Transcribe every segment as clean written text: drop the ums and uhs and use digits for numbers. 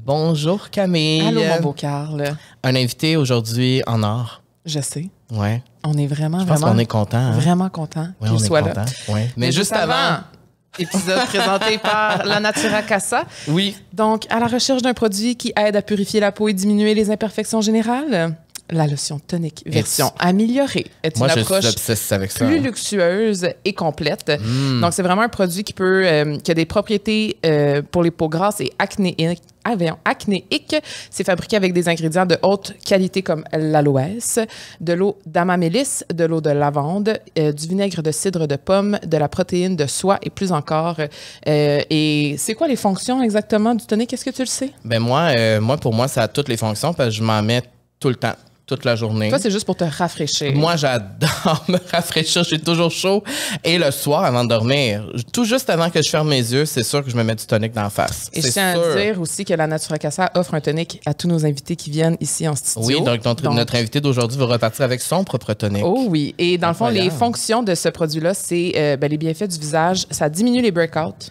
Bonjour Camille. Allô, mon beau Carl. Un invité aujourd'hui en or. Je sais. Ouais. On est vraiment, Je pense qu'on est content. Hein? Vraiment content Ouais, qu'il soit content. là. Ouais. Mais juste avant... Épisode présenté par La Natura Casa. Oui. Donc, à la recherche d'un produit qui aide à purifier la peau et diminuer les imperfections générales, la lotion tonique version améliorée est une approche avec ça, plus luxueuse et complète. Donc, c'est vraiment un produit qui a des propriétés pour les peaux grasses et acnéiques. Acnéique. C'est fabriqué avec des ingrédients de haute qualité comme l'aloès, de l'eau d'amamélis, de l'eau de lavande, du vinaigre de cidre de pomme, de la protéine de soie et plus encore. Et c'est quoi les fonctions exactement du tonique? Est-ce que tu le sais? Ben moi, pour moi, ça a toutes les fonctions parce que je m'en mets tout le temps. Toute la journée. Toi, c'est juste pour te rafraîchir. Moi, j'adore me rafraîchir. J'ai toujours chaud. Et le soir, avant de dormir, tout juste avant que je ferme mes yeux, c'est sûr que je me mets du tonique dans la face. Et je tiens à dire aussi que la Natura Casa offre un tonique à tous nos invités qui viennent ici en studio. Oui, donc notre invité d'aujourd'hui va repartir avec son propre tonique. Oh oui. Et dans le fond, les fonctions de ce produit-là, c'est les bienfaits du visage. Ça diminue les breakouts,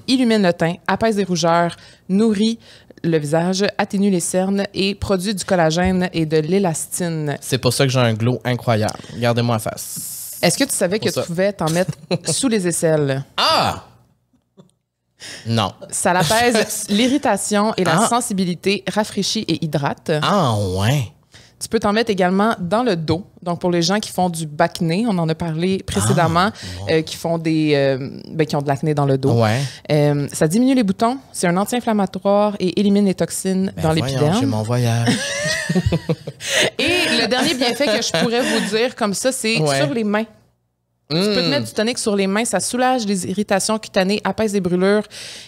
illumine le teint, apaise les rougeurs, nourrit le visage, atténue les cernes et produit du collagène et de l'élastine. C'est pour ça que j'ai un glow incroyable. Regardez-moi la face. Est-ce que tu savais que tu pouvais t'en mettre sous les aisselles? Ah! Non. Ça apaise l'irritation et la sensibilité, rafraîchit et hydrate. Ah ouais! Tu peux t'en mettre également dans le dos. Donc, pour les gens qui font du bacné, on en a parlé précédemment, qui font qui ont de l'acné dans le dos. Ouais. Ça diminue les boutons, c'est un anti-inflammatoire et élimine les toxines dans l'épiderme. J'ai mon voyage. Et le dernier bienfait que je pourrais vous dire comme ça, c'est sur les mains. Tu peux te mettre du tonique sur les mains, ça soulage les irritations cutanées, apaise les brûlures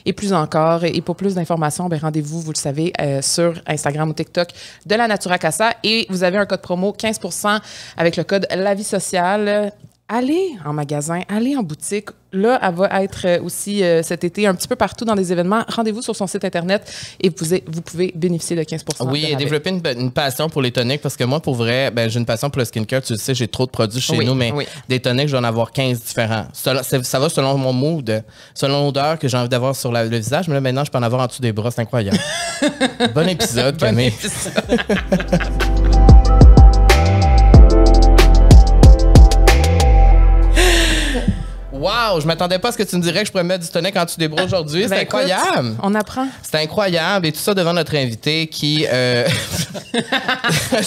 et plus encore. Et pour plus d'informations, rendez-vous, vous le savez, sur Instagram ou TikTok de la Natura Casa. Et vous avez un code promo 15% avec le code La Vie Sociale. Allez en magasin, allez en boutique. Là, elle va être aussi cet été un petit peu partout dans des événements. Rendez-vous sur son site Internet et vous pouvez bénéficier de 15% Oui, et développer une passion pour les toniques parce que moi, pour vrai, j'ai une passion pour le skincare. Tu le sais, j'ai trop de produits chez nous, mais des toniques, je vais en avoir 15 différents. Ça va selon mon mood, selon l'odeur que j'ai envie d'avoir sur le visage. Mais là, maintenant, je peux en avoir en dessous des bras. C'est incroyable. Bon épisode, Camille. Wow, je m'attendais pas à ce que tu me dirais que je pourrais mettre du tonique en dessous des bras aujourd'hui. C'est incroyable. On apprend. C'est incroyable. Et tout ça devant notre invité qui... je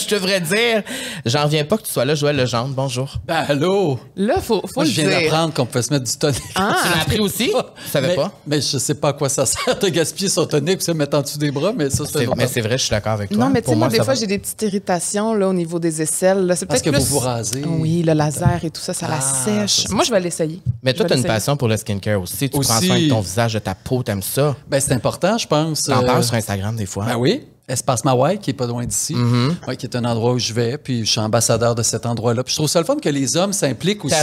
devrais dire... J'en reviens pas que tu sois là, Joël Legendre. Bonjour. Ben, allô? Là, faut Moi, le je viens dire. d'apprendre qu'on pouvait se mettre du tonique. Ah, tu l'as appris aussi? Tu savais pas? Mais je sais pas à quoi ça sert de gaspiller son tonique ou se mettre en dessous des bras, mais ça, c'est Mais c'est vrai, je suis d'accord avec toi. non, mais tu sais, moi, des fois, va. j'ai des petites irritations là, au niveau des aisselles. Là. C'est Parce peut-être que plus... vous rasez. Oui, le laser et tout ça, ça la sèche. Moi, je vais l'essayer. Mais toi, tu as une passion pour le skincare aussi. Tu prends soin de ton visage, de ta peau, t'aimes ça. Ben, c'est important, je pense. T'en parles sur Instagram des fois. Ben oui. Espace Mawai, qui est pas loin d'ici, qui est un endroit où je vais, puis je suis ambassadeur de cet endroit-là. Puis je trouve ça le fun que les hommes s'impliquent aussi.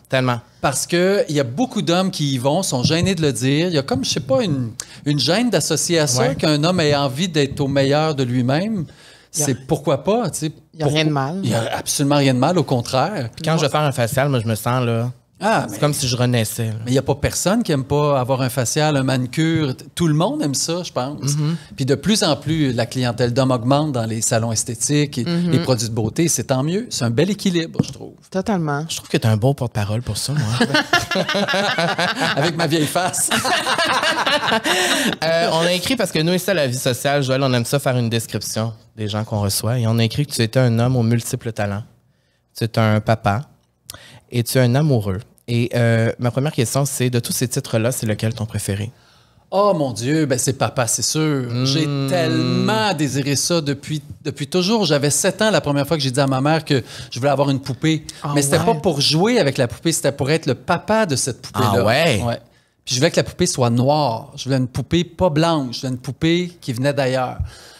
Tellement. Parce qu'il y a beaucoup d'hommes qui y vont, sont gênés de le dire. Il y a comme, je sais pas, une gêne d'associer à ça, qu'un homme ait envie d'être au meilleur de lui-même. C'est pourquoi pas, tu sais. Il n'y a rien de mal. Il n'y a absolument rien de mal, au contraire. Puis quand je vais faire un facial, moi, je me sens là... c'est comme si je renaissais. Là. Mais il n'y a pas personne qui n'aime pas avoir un facial, un manucure. Tout le monde aime ça, je pense. Puis de plus en plus, la clientèle d'hommes augmente dans les salons esthétiques et les produits de beauté. C'est tant mieux. C'est un bel équilibre, je trouve. Totalement. Je trouve que tu es un beau porte-parole pour ça, moi. Avec ma vieille face. On a écrit, parce que nous, ici, à La Vie Sociale, Joël, on aime ça faire une description des gens qu'on reçoit. Et on a écrit que tu étais un homme aux multiples talents. Tu es un papa et tu es un amoureux. Et ma première question, c'est de tous ces titres-là, c'est lequel ton préféré? Oh mon Dieu, ben c'est papa, c'est sûr. J'ai tellement désiré ça depuis toujours. J'avais 7 ans la première fois que j'ai dit à ma mère que je voulais avoir une poupée. Mais c'était pas pour jouer avec la poupée, c'était pour être le papa de cette poupée-là. Ah ouais? Puis je voulais que la poupée soit noire. Je voulais une poupée pas blanche. Je voulais une poupée qui venait d'ailleurs.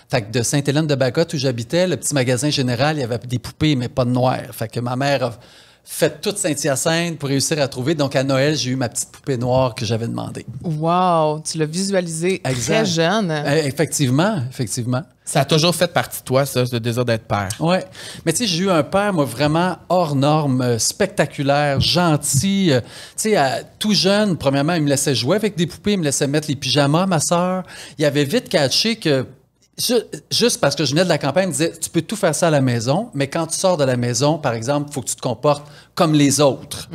Fait que de Sainte-Hélène-de-Bagotte, où j'habitais, le petit magasin général, il y avait des poupées, mais pas de noir. Fait que ma mère fait toute Saint-Hyacinthe pour réussir à trouver. Donc, à Noël, j'ai eu ma petite poupée noire que j'avais demandée. Wow! Tu l'as visualisé très jeune. Effectivement. Ça a toujours fait partie de toi, ça, le désir d'être père. Oui. Mais tu sais, j'ai eu un père, moi, vraiment hors norme, spectaculaire, gentil. Tu sais, tout jeune, premièrement, il me laissait jouer avec des poupées, il me laissait mettre les pyjamas, ma sœur. Il avait vite catché que, juste parce que je venais de la campagne, il me disait, tu peux tout faire ça à la maison, mais quand tu sors de la maison, par exemple, il faut que tu te comportes comme les autres.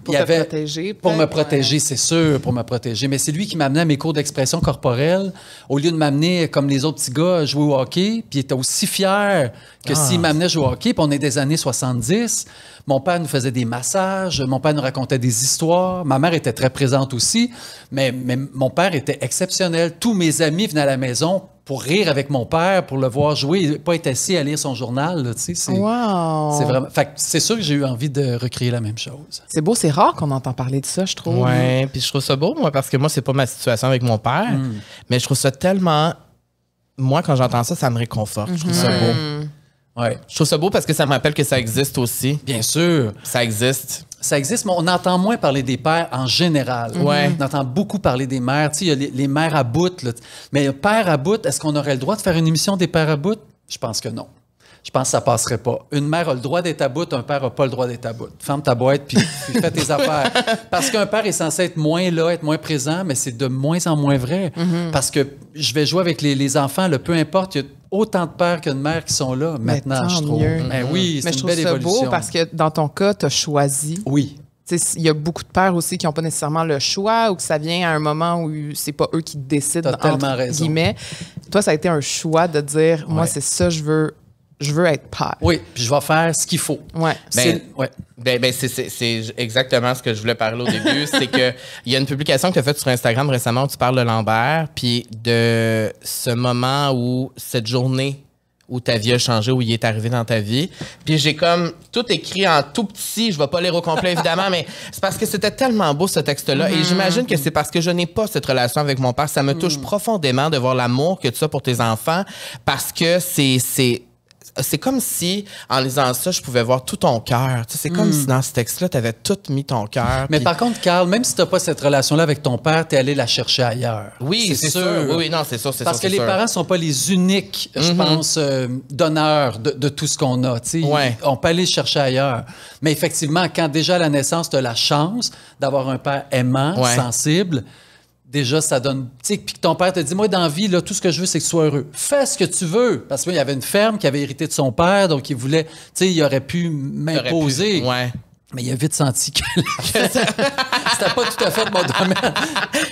Pour te protéger. Pour me protéger, c'est sûr, pour me protéger. Mais c'est lui qui m'amenait à mes cours d'expression corporelle. Au lieu de m'amener, comme les autres petits gars, jouer au hockey, puis il était aussi fier que s'il m'amenait jouer au hockey, puis on est des années 70. Mon père nous faisait des massages, mon père nous racontait des histoires. Ma mère était très présente aussi, mais mon père était exceptionnel. Tous mes amis venaient à la maison pour rire avec mon père, pour le voir jouer, pas être assis à lire son journal. Là, c'est vraiment. Fait que c'est sûr que j'ai eu envie de recréer la même chose. C'est beau, c'est rare qu'on entend parler de ça, je trouve. Oui, puis je trouve ça beau, moi, parce que moi, c'est pas ma situation avec mon père, mais je trouve ça tellement... Moi, quand j'entends ça, ça me réconforte. Je trouve ça beau. Ouais. Je trouve ça beau parce que ça me rappelle que ça existe aussi. Bien sûr. Ça existe. Ça existe, mais on entend moins parler des pères en général. Ouais. On entend beaucoup parler des mères. Tu sais, il y a les mères à bout. Là. Mais père à bout, est-ce qu'on aurait le droit de faire une émission des pères à bout? Je pense que non. Je pense que ça passerait pas. Une mère a le droit d'être à bout, un père n'a pas le droit d'être à bout. Ferme ta boîte puis fais tes affaires. Parce qu'un père est censé être moins là, être moins présent, mais c'est de moins en moins vrai. Parce que je vais jouer avec les enfants, peu importe, il y a autant de pères que de mères qui sont là maintenant, je trouve. Oui, c'est une belle évolution. Mais je trouve ça beau parce que dans ton cas, tu as choisi. Oui. Il y a beaucoup de pères aussi qui n'ont pas nécessairement le choix ou que ça vient à un moment où c'est pas eux qui décident, entre guillemets. Toi, ça a été un choix de dire, moi, c'est ça, je veux être père. Oui, puis je vais faire ce qu'il faut. Ouais. C'est exactement ce que je voulais parler au début. C'est que il y a une publication que tu as faite sur Instagram récemment où tu parles de Lambert, puis de ce moment où cette journée où ta vie a changé, où il est arrivé dans ta vie. Puis j'ai comme tout écrit en tout petit. Je vais pas lire au complet, évidemment, mais c'est parce que c'était tellement beau, ce texte-là. Et j'imagine que c'est parce que je n'ai pas cette relation avec mon père. Ça me touche profondément de voir l'amour que tu as pour tes enfants parce que c'est comme si, en lisant ça, je pouvais voir tout ton cœur. C'est comme si dans ce texte-là, tu avais tout mis ton cœur. Mais par contre, Carl, même si tu n'as pas cette relation-là avec ton père, tu es allé la chercher ailleurs. Oui, c'est sûr. Oui, non, c'est sûr. Parce que les parents ne sont pas les uniques, je pense, donneurs de tout ce qu'on a. Ouais. On peut aller le chercher ailleurs. Mais effectivement, quand déjà à la naissance, tu as la chance d'avoir un père aimant, sensible, déjà, ça donne... Tu sais, puis que ton père te dit, moi, dans la vie, là, tout ce que je veux, c'est que tu sois heureux. Fais ce que tu veux. Parce qu'il y avait une ferme qui avait hérité de son père, donc il voulait... Tu sais, il aurait pu m'imposer. Mais il a vite senti que c'était pas tout à fait mon domaine.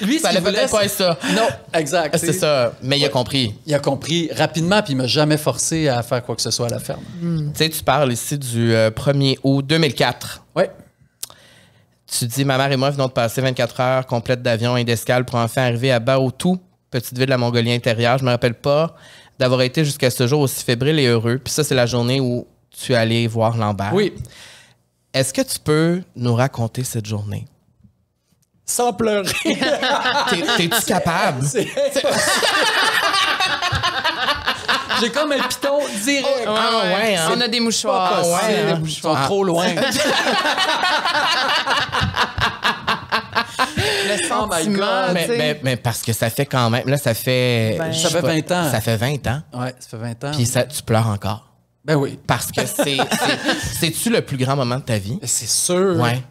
Lui, ça allait peut-être pas être ça. Non, exact. C'est ça. Mais il a compris. Il a compris rapidement, puis il m'a jamais forcé à faire quoi que ce soit à la ferme. Tu sais, tu parles ici du 1er août 2004. Oui. Tu dis, ma mère et moi venons de passer 24 heures complètes d'avion et d'escale pour enfin arriver à Baotou, petite ville de la Mongolie intérieure. Je me rappelle pas d'avoir été jusqu'à ce jour aussi fébrile et heureux. Puis ça, c'est la journée où tu es allé voir Lambert. Oui. Est-ce que tu peux nous raconter cette journée? Sans pleurer. T'es-tu capable? J'ai comme un piton direct. On a des mouchoirs. Ils sont trop loin. Le sentiment, mais parce que ça fait quand même... Là, ça fait... ça fait 20 ans. Ça fait 20 ans. Oui, ça fait 20 ans. Puis tu pleures encore. Ben oui. Parce que c'est-tu le plus grand moment de ta vie? C'est sûr. Ouais.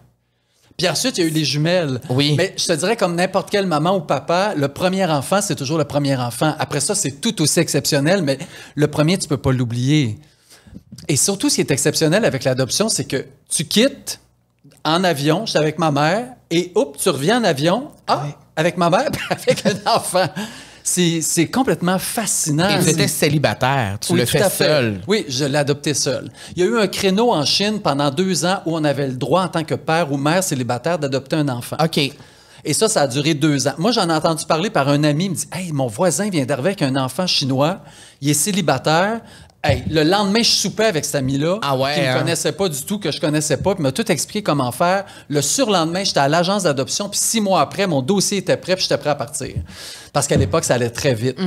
Puis ensuite, il y a eu les jumelles. Oui. Mais je te dirais, comme n'importe quelle maman ou papa, le premier enfant, c'est toujours le premier enfant. Après ça, c'est tout aussi exceptionnel, mais le premier, tu peux pas l'oublier. Et surtout, ce qui est exceptionnel avec l'adoption, c'est que tu quittes en avion, j'étais avec ma mère, et tu reviens en avion, avec ma mère, avec un enfant. C'est complètement fascinant. Et tu étais célibataire, tu le fais seul. Oui, je l'ai adopté seul. Il y a eu un créneau en Chine pendant 2 ans où on avait le droit, en tant que père ou mère célibataire, d'adopter un enfant. OK. Et ça a duré 2 ans. Moi, j'en ai entendu parler par un ami. Il me dit, « Hey, mon voisin vient d'arriver avec un enfant chinois. Il est célibataire. » Hey, le lendemain, je soupais avec cet ami-là, qui ne me connaissait pas du tout, que je connaissais pas, puis m'a tout expliqué comment faire. Le surlendemain, j'étais à l'agence d'adoption, puis 6 mois après, mon dossier était prêt, puis j'étais prêt à partir. Parce qu'à l'époque, ça allait très vite.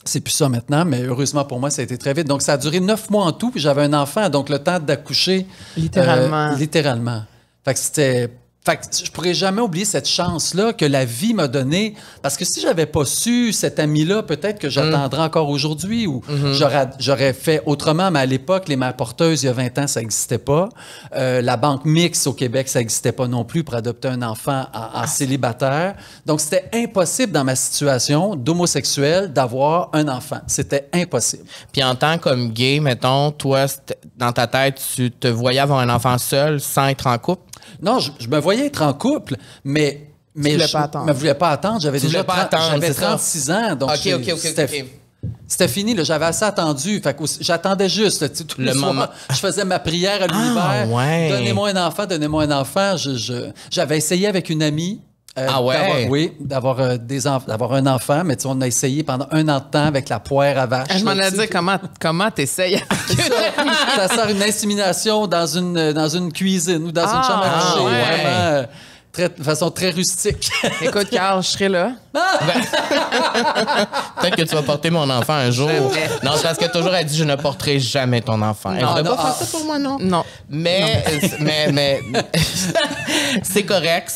C'est plus ça maintenant, mais heureusement pour moi, ça a été très vite. Donc, ça a duré 9 mois en tout, puis j'avais un enfant, donc le temps d'accoucher. Littéralement. Littéralement. Fait que c'était... Fait que je pourrais jamais oublier cette chance-là que la vie m'a donnée. Parce que si j'avais pas su cet ami-là, peut-être que j'attendrais encore aujourd'hui ou j'aurais fait autrement. Mais à l'époque, les mères porteuses, il y a 20 ans, ça n'existait pas. La banque mixte au Québec, ça n'existait pas non plus pour adopter un enfant en célibataire. Donc, c'était impossible dans ma situation d'homosexuel d'avoir un enfant. C'était impossible. Puis en tant comme gay, mettons, toi, dans ta tête, tu te voyais avoir un enfant seul sans être en couple? Non, je me voyais être en couple, mais je ne me voulais pas attendre. J'avais déjà 36 ans, donc c'était fini. J'avais assez attendu. J'attendais juste. Tous les soirs, je faisais ma prière à l'univers. Ouais. Donnez-moi un enfant, donnez-moi un enfant. J'avais essayé avec une amie. D'avoir un enfant, mais on a essayé pendant 1 an de temps avec la poire à vache. Je m'en ai dit comment t'essayes. Ça sert une insémination dans une cuisine ou dans une chambre à coucher. Vraiment, de façon très rustique. Écoute, Carl, je serai là. Peut-être que tu vas porter mon enfant un jour. Non, c'est parce que toujours elle dit je ne porterai jamais ton enfant. Elle ne va pas faire ça pour moi, non. Non. Mais c'est correct.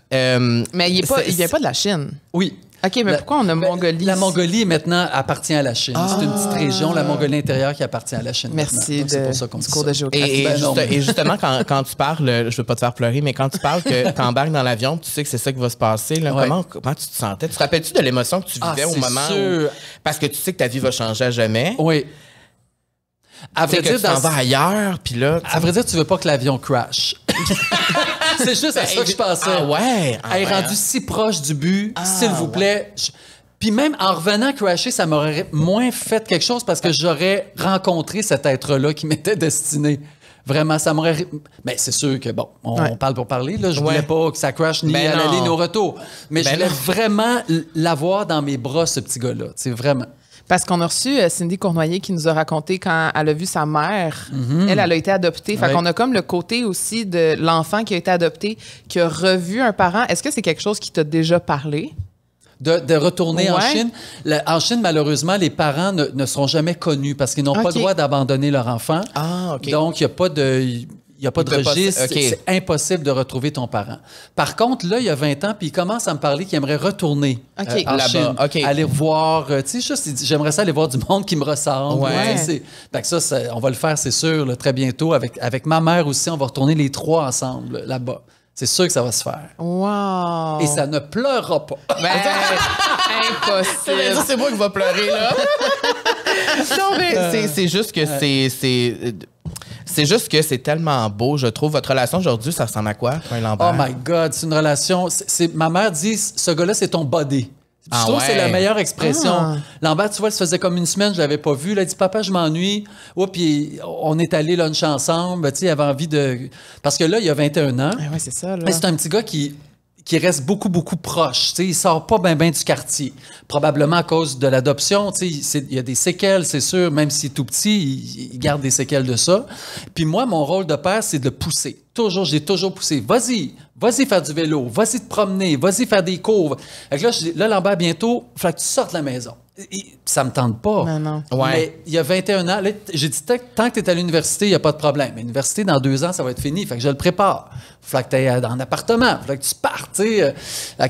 Mais il vient pas de la Chine. Oui. OK, mais pourquoi on a Mongolie? La Mongolie, maintenant, appartient à la Chine. C'est une petite région, la Mongolie intérieure, qui appartient à la Chine. Merci c'est pour ça qu'on dit cours de géographie. Et justement, quand tu parles, je veux pas te faire pleurer, mais quand tu parles que tu embarques dans l'avion, tu sais que c'est ça qui va se passer, là, comment tu te sentais? Tu te rappelles-tu de l'émotion que tu vivais au moment où... Parce que tu sais que ta vie va changer à jamais. Oui. À vrai dire, tu t'en vas ailleurs, puis là... À vrai dire, tu veux pas que l'avion crash. C'est juste à ça que je pensais. Elle est rendue si proche du but, s'il vous plaît. Puis même en revenant crasher, ça m'aurait moins fait quelque chose parce que j'aurais rencontré cet être-là qui m'était destiné. Vraiment, ça m'aurait... Mais c'est sûr que, bon, on parle pour parler. Là, je voulais pas que ça crash ni à l'aller ni au retour. Mais je voulais vraiment l'avoir dans mes bras, ce petit gars-là. C'est vraiment... Parce qu'on a reçu Cindy Cournoyer qui nous a raconté quand elle a vu sa mère, elle a été adoptée. Fait qu'on a comme le côté aussi de l'enfant qui a été adopté, qui a revu un parent. Est-ce que c'est quelque chose qui t'a déjà parlé? De retourner en Chine. En Chine, malheureusement, les parents ne seront jamais connus parce qu'ils n'ont pas le droit d'abandonner leur enfant. Donc, il n'y a pas de... Il n'y a pas de registre. C'est impossible de retrouver ton parent. Par contre, là, il y a 20 ans, puis il commence à me parler qu'il aimerait retourner en Chine. Aller voir... tu sais, j'aimerais ça aller voir du monde qui me ressemble. Donc ça, on va le faire, c'est sûr, là, très bientôt. Avec ma mère aussi, on va retourner les 3 ensemble, là-bas. C'est sûr que ça va se faire. Wow! Et ça ne pleurera pas. Impossible! C'est moi qui va pleurer, là. Non, mais c'est juste que c'est juste que c'est tellement beau, je trouve. Votre relation aujourd'hui, ça ressemble à quoi, toi et Lambert? Oh my God, c'est une relation... ma mère dit, ce gars-là, c'est ton body. Je trouve que c'est la meilleure expression. Lambert, tu vois, ça faisait comme 1 semaine, je l'avais pas vu. Il a dit, papa, je m'ennuie. Puis on est allé lunch ensemble. Tu sais, il avait envie de... Parce que là, il a 21 ans. Oui, c'est ça, là. Mais c'est un petit gars qui reste beaucoup, beaucoup proche. Tu sais, il sort pas bien du quartier. Probablement à cause de l'adoption. Tu sais, il y a des séquelles, c'est sûr. Même s'il est tout petit, il garde des séquelles de ça. Puis moi, mon rôle de père, c'est de le pousser. J'ai toujours poussé. Vas-y faire du vélo. Vas-y te promener. Vas-y faire des cours. Fait que là, je dis, là, Lambert, bientôt, il faut que tu sortes de la maison. Ça me tente pas. Non. Mais il y a 21 ans, là, j'ai dit, tant que tu es à l'université, il n'y a pas de problème. Mais l'université, dans 2 ans, ça va être fini. Fait que je le prépare. Faut que tu ailles dans un appartement. Faut que tu partes.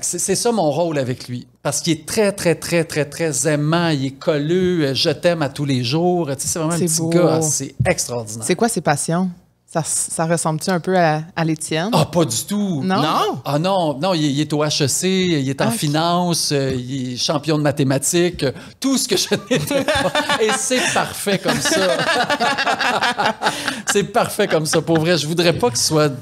C'est ça mon rôle avec lui. Parce qu'il est très, très, très, très, très aimant. Il est colleux. Je t'aime à tous les jours. C'est vraiment un petit gars. C'est extraordinaire. C'est quoi ses passions? Ça ressemble-tu un peu à l'Étienne? Ah, pas du tout. Non? Ah non, il est au HEC, il est en finance, il est champion de mathématiques, tout ce que je n'étais pas. Et c'est parfait comme ça. C'est parfait comme ça. Pour vrai, je voudrais pas qu'il soit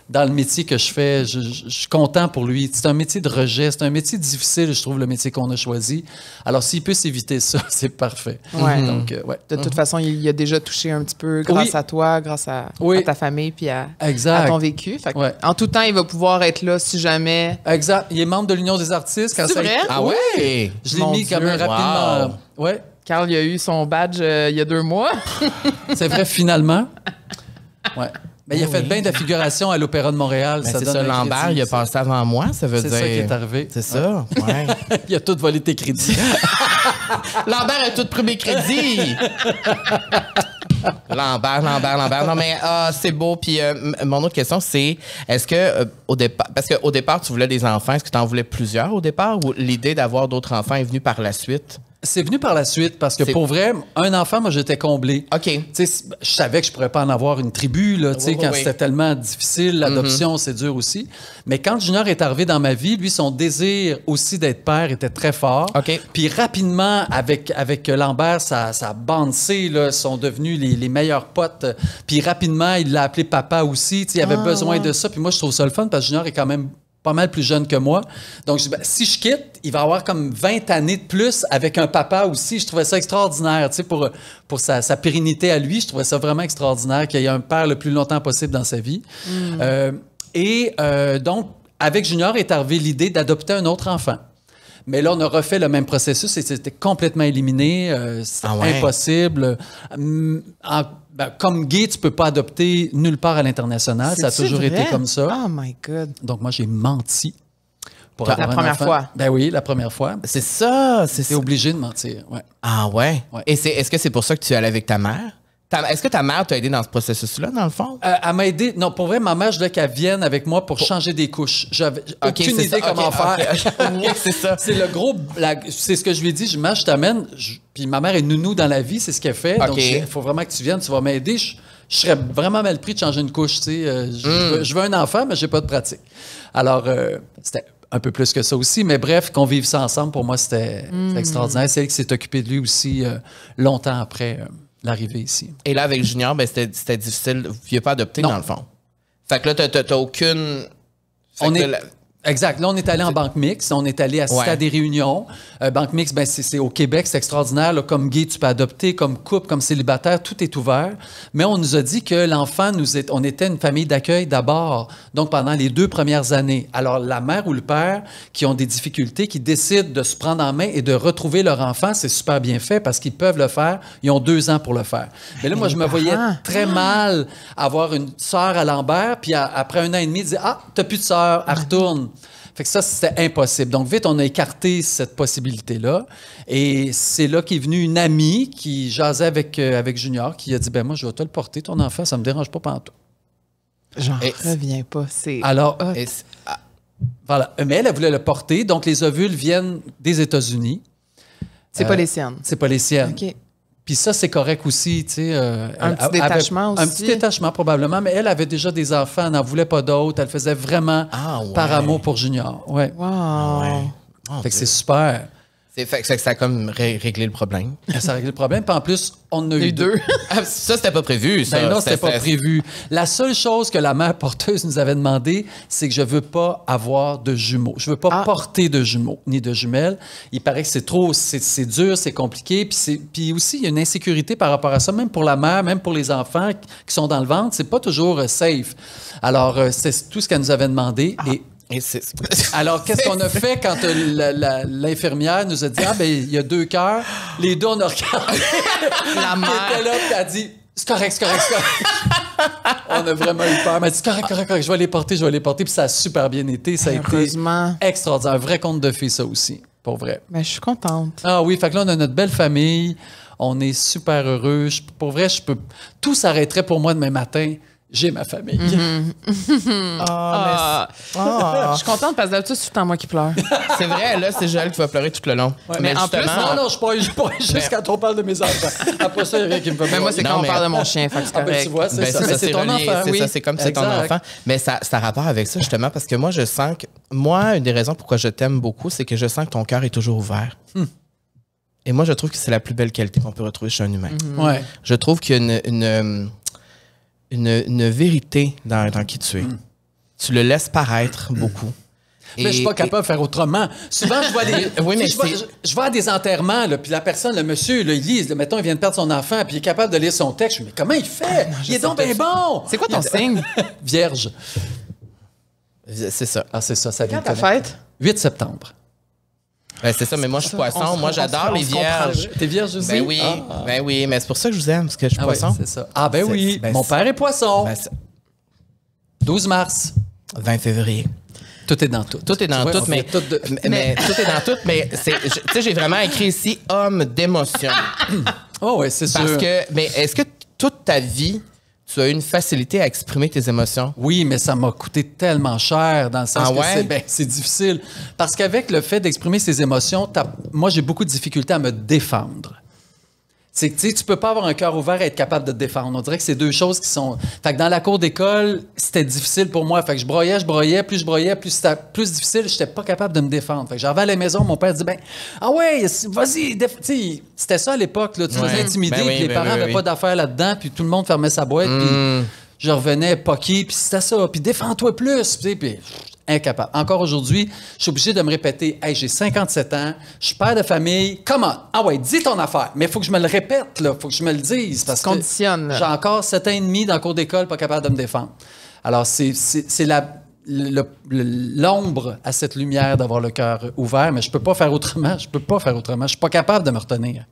dans le métier que je fais. Je suis content pour lui. C'est un métier de rejet. C'est un métier difficile, je trouve, le métier qu'on a choisi. Alors, s'il peut s'éviter ça, c'est parfait. Donc, de toute façon, il a déjà touché un petit peu grâce à toi, grâce à ta famille puis à ton vécu. Fait en tout temps, il va pouvoir être là si jamais... Exact. Il est membre de l'Union des artistes. C'est vrai? Ah oui? Je l'ai mis quand même rapidement. Wow. Carl, il a eu son badge il y a 2 mois. C'est vrai, finalement. Ouais. Mais il a fait bien de figuration à l'Opéra de Montréal. Ben, c'est ça, Lambert, il a passé avant moi, ça veut dire. C'est ça qui est arrivé. C'est ça, ouais. Il a tout volé tes crédits. Lambert a tout pris mes crédits. Lambert. Non, mais c'est beau. Puis mon autre question, c'est est-ce que au départ, parce qu'au départ, tu voulais des enfants, est-ce que tu en voulais plusieurs au départ ou l'idée d'avoir d'autres enfants est venue par la suite? C'est venu par la suite parce que pour vrai, un enfant, moi, j'étais comblé. OK. Tu sais, je savais que je pourrais pas en avoir une tribu, là, tu sais, quand c'était tellement difficile, l'adoption, c'est dur aussi. Mais quand Junior est arrivé dans ma vie, lui, son désir aussi d'être père était très fort. OK. Puis rapidement, avec Lambert, sa bande C, là, sont devenus les meilleurs potes. Puis rapidement, il l'a appelé papa aussi. Tu sais, il avait besoin de ça. Puis moi, je trouve ça le fun parce que Junior est quand même pas mal plus jeune que moi. Donc, je dis, ben, si je quitte, il va avoir comme 20 années de plus avec un papa aussi. Je trouvais ça extraordinaire, tu sais, pour sa pérennité à lui. Je trouvais ça vraiment extraordinaire qu'il y ait un père le plus longtemps possible dans sa vie. Donc, avec Junior est arrivée l'idée d'adopter un autre enfant. Mais là, on a refait le même processus et c'était complètement éliminé. C'était impossible. Comme gay, tu peux pas adopter nulle part à l'international. Ça a toujours été comme ça. Oh my God. Donc, moi, j'ai menti. Pour la première fois? Ben oui, la première fois. C'est ça. C'est obligé de mentir, ouais. Ah ouais? Et est-ce que c'est pour ça que tu es allé avec ta mère? Est-ce que ta mère t'a aidé dans ce processus-là, dans le fond? Elle m'a aidé. Non, pour vrai, ma mère, je voulais qu'elle vienne avec moi pour changer des couches. J'avais aucune idée comment faire. C'est ça. C'est le gros... c'est ce que je lui ai dit. Je t'amène. Puis ma mère est nounou dans la vie, c'est ce qu'elle fait. Donc, il faut vraiment que tu viennes, tu vas m'aider. Je serais vraiment mal pris de changer une couche, tu sais. Je veux un enfant, mais j'ai pas de pratique. Alors, c'était un peu plus que ça aussi. Mais bref, qu'on vive ça ensemble, pour moi, c'était extraordinaire. C'est elle qui s'est occupée de lui aussi longtemps après... l'arrivée ici. Et là, avec Junior, ben, c'était difficile. Vous n'avez pas adopté, dans le fond. Fait que là, t'as aucune... Exact. Là, on est allé en banque mixte. On est allé assister à des réunions. Banque mixte, ben, c'est au Québec, c'est extraordinaire. Là, comme gay, tu peux adopter. Comme couple, comme célibataire, tout est ouvert. Mais on nous a dit que l'enfant, on était une famille d'accueil d'abord. Donc, pendant les 2 premières années. Alors, la mère ou le père qui ont des difficultés, qui décident de se prendre en main et de retrouver leur enfant, c'est super bien fait parce qu'ils peuvent le faire. Ils ont 2 ans pour le faire. Mais là, moi, je me voyais très mal avoir une sœur à Lambert. Puis après 1 an et demi, dire « Ah, t'as plus de sœur, elle retourne. » Fait que ça, c'était impossible. Donc, vite, on a écarté cette possibilité-là. Et c'est là qu'est venue une amie qui jasait avec Junior, qui a dit, ben moi, je vais te le porter, ton enfant, ça me dérange pas pantoute. J'en reviens pas. Alors, voilà. Mais elle voulait le porter. Donc, les ovules viennent des États-Unis. C'est pas les siennes. C'est pas les siennes. OK. Puis ça, c'est correct aussi, tu sais. Un petit détachement aussi. Un petit détachement, probablement. Mais elle avait déjà des enfants, elle n'en voulait pas d'autres. Elle faisait vraiment par amour pour Junior. Ouais. Wow. Fait que c'est super. Fait que ça a comme réglé le problème. Ça a réglé le problème. Puis en plus, on en a eu 2. Ça, c'était pas prévu, ça. Ben non, c'était pas prévu. La seule chose que la mère porteuse nous avait demandé, c'est que je veux pas avoir de jumeaux. Je veux pas porter de jumeaux, ni de jumelles. Il paraît que c'est trop... C'est dur, c'est compliqué. Puis aussi, il y a une insécurité par rapport à ça, même pour la mère, même pour les enfants qui sont dans le ventre. C'est pas toujours safe. Alors, c'est tout ce qu'elle nous avait demandé. Alors, qu'est-ce qu'on a fait quand l'infirmière nous a dit « Ah, ben il y a 2 cœurs. » Les 2, on a regardé. La mère était là, puis elle a dit « C'est correct. » On a vraiment eu peur. Elle m'a dit « Correct, je vais les porter. » Puis ça a super bien été. Ça a été extraordinaire. Un vrai conte de fées, ça aussi, pour vrai. Ben, je suis contente. Ah oui, fait que là, on a notre belle famille. On est super heureux. Pour vrai, tout s'arrêterait pour moi demain matin. J'ai ma famille. Je suis contente parce que d'habitude, c'est tout le temps moi qui pleure. C'est vrai, là, c'est Joël qui va pleurer tout le long. Ouais, mais en plus, non, je pleure juste quand on parle de mes enfants. Après ça, il y a rien qui me fait pleurer. Mais moi, c'est quand on parle de mon chien, fait que c'est correct. Ben, tu vois, c'est ça. C'est ton enfant. C'est ça, c'est comme c'est ton enfant. Mais ça a rapport avec ça, justement, parce que moi, je sens que... Moi, une des raisons pourquoi je t'aime beaucoup, c'est que je sens que ton cœur est toujours ouvert. Et moi, je trouve que c'est la plus belle qualité qu'on peut retrouver chez un humain. Ouais. Je trouve qu'il y a une vérité dans qui tu es. Tu le laisses paraître beaucoup. Mais je suis pas capable de faire autrement. Souvent, je vois des... je vois à des enterrements, puis la personne, le monsieur, là, il lit, mettons, il vient de perdre son enfant, puis il est capable de lire son texte. Je me dis, mais comment il fait? Il est donc bien bon! C'est quoi ton signe? Vierge. C'est ça. Ah, c'est ça, ça vient. Quand ta fête? 8 septembre. Ben, c'est ça, mais moi, je suis poisson. Moi, j'adore les vierges. T'es vierge aussi? Ben oui, mais c'est pour ça que je vous aime, parce que je suis poisson. C'est ça. Ah, ben oui, mon père est poisson. 12 mars. 20 février. Tout est dans tout. Tout est dans tout, mais tout est dans tout, mais tu sais, j'ai vraiment écrit ici « homme d'émotion ». Oh oui, c'est sûr. Parce que, mais est-ce que toute ta vie, tu as eu une facilité à exprimer tes émotions? Oui, mais ça m'a coûté tellement cher dans le sens que c'est difficile. Parce qu'avec le fait d'exprimer ses émotions, moi, j'ai beaucoup de difficultés à me défendre. C'est que tu peux pas avoir un cœur ouvert et être capable de te défendre. On dirait que c'est deux choses qui sont... Fait que dans la cour d'école, c'était difficile pour moi. Fait que je broyais. Plus je broyais, plus c'était plus difficile. J'étais pas capable de me défendre. Fait que j'arrivais à la maison, mon père dit ah ouais, vas-y. C'était ça à l'époque. Là. Tu faisais intimider, puis les parents n'avaient pas d'affaires là-dedans, puis tout le monde fermait sa boîte, puis je revenais poqué, puis c'était ça. Puis défends-toi plus. Puis incapable. Encore aujourd'hui, je suis obligé de me répéter, hey, j'ai 57 ans, je suis père de famille, comment? Ah ouais, dis ton affaire. Mais il faut que je me le répète, là. Il faut que je me le dise. Parce que j'ai encore 7 ans et demi dans le cours d'école, pas capable de me défendre. Alors, c'est l'ombre à cette lumière d'avoir le cœur ouvert, mais je peux pas faire autrement. Je suis pas capable de me retenir.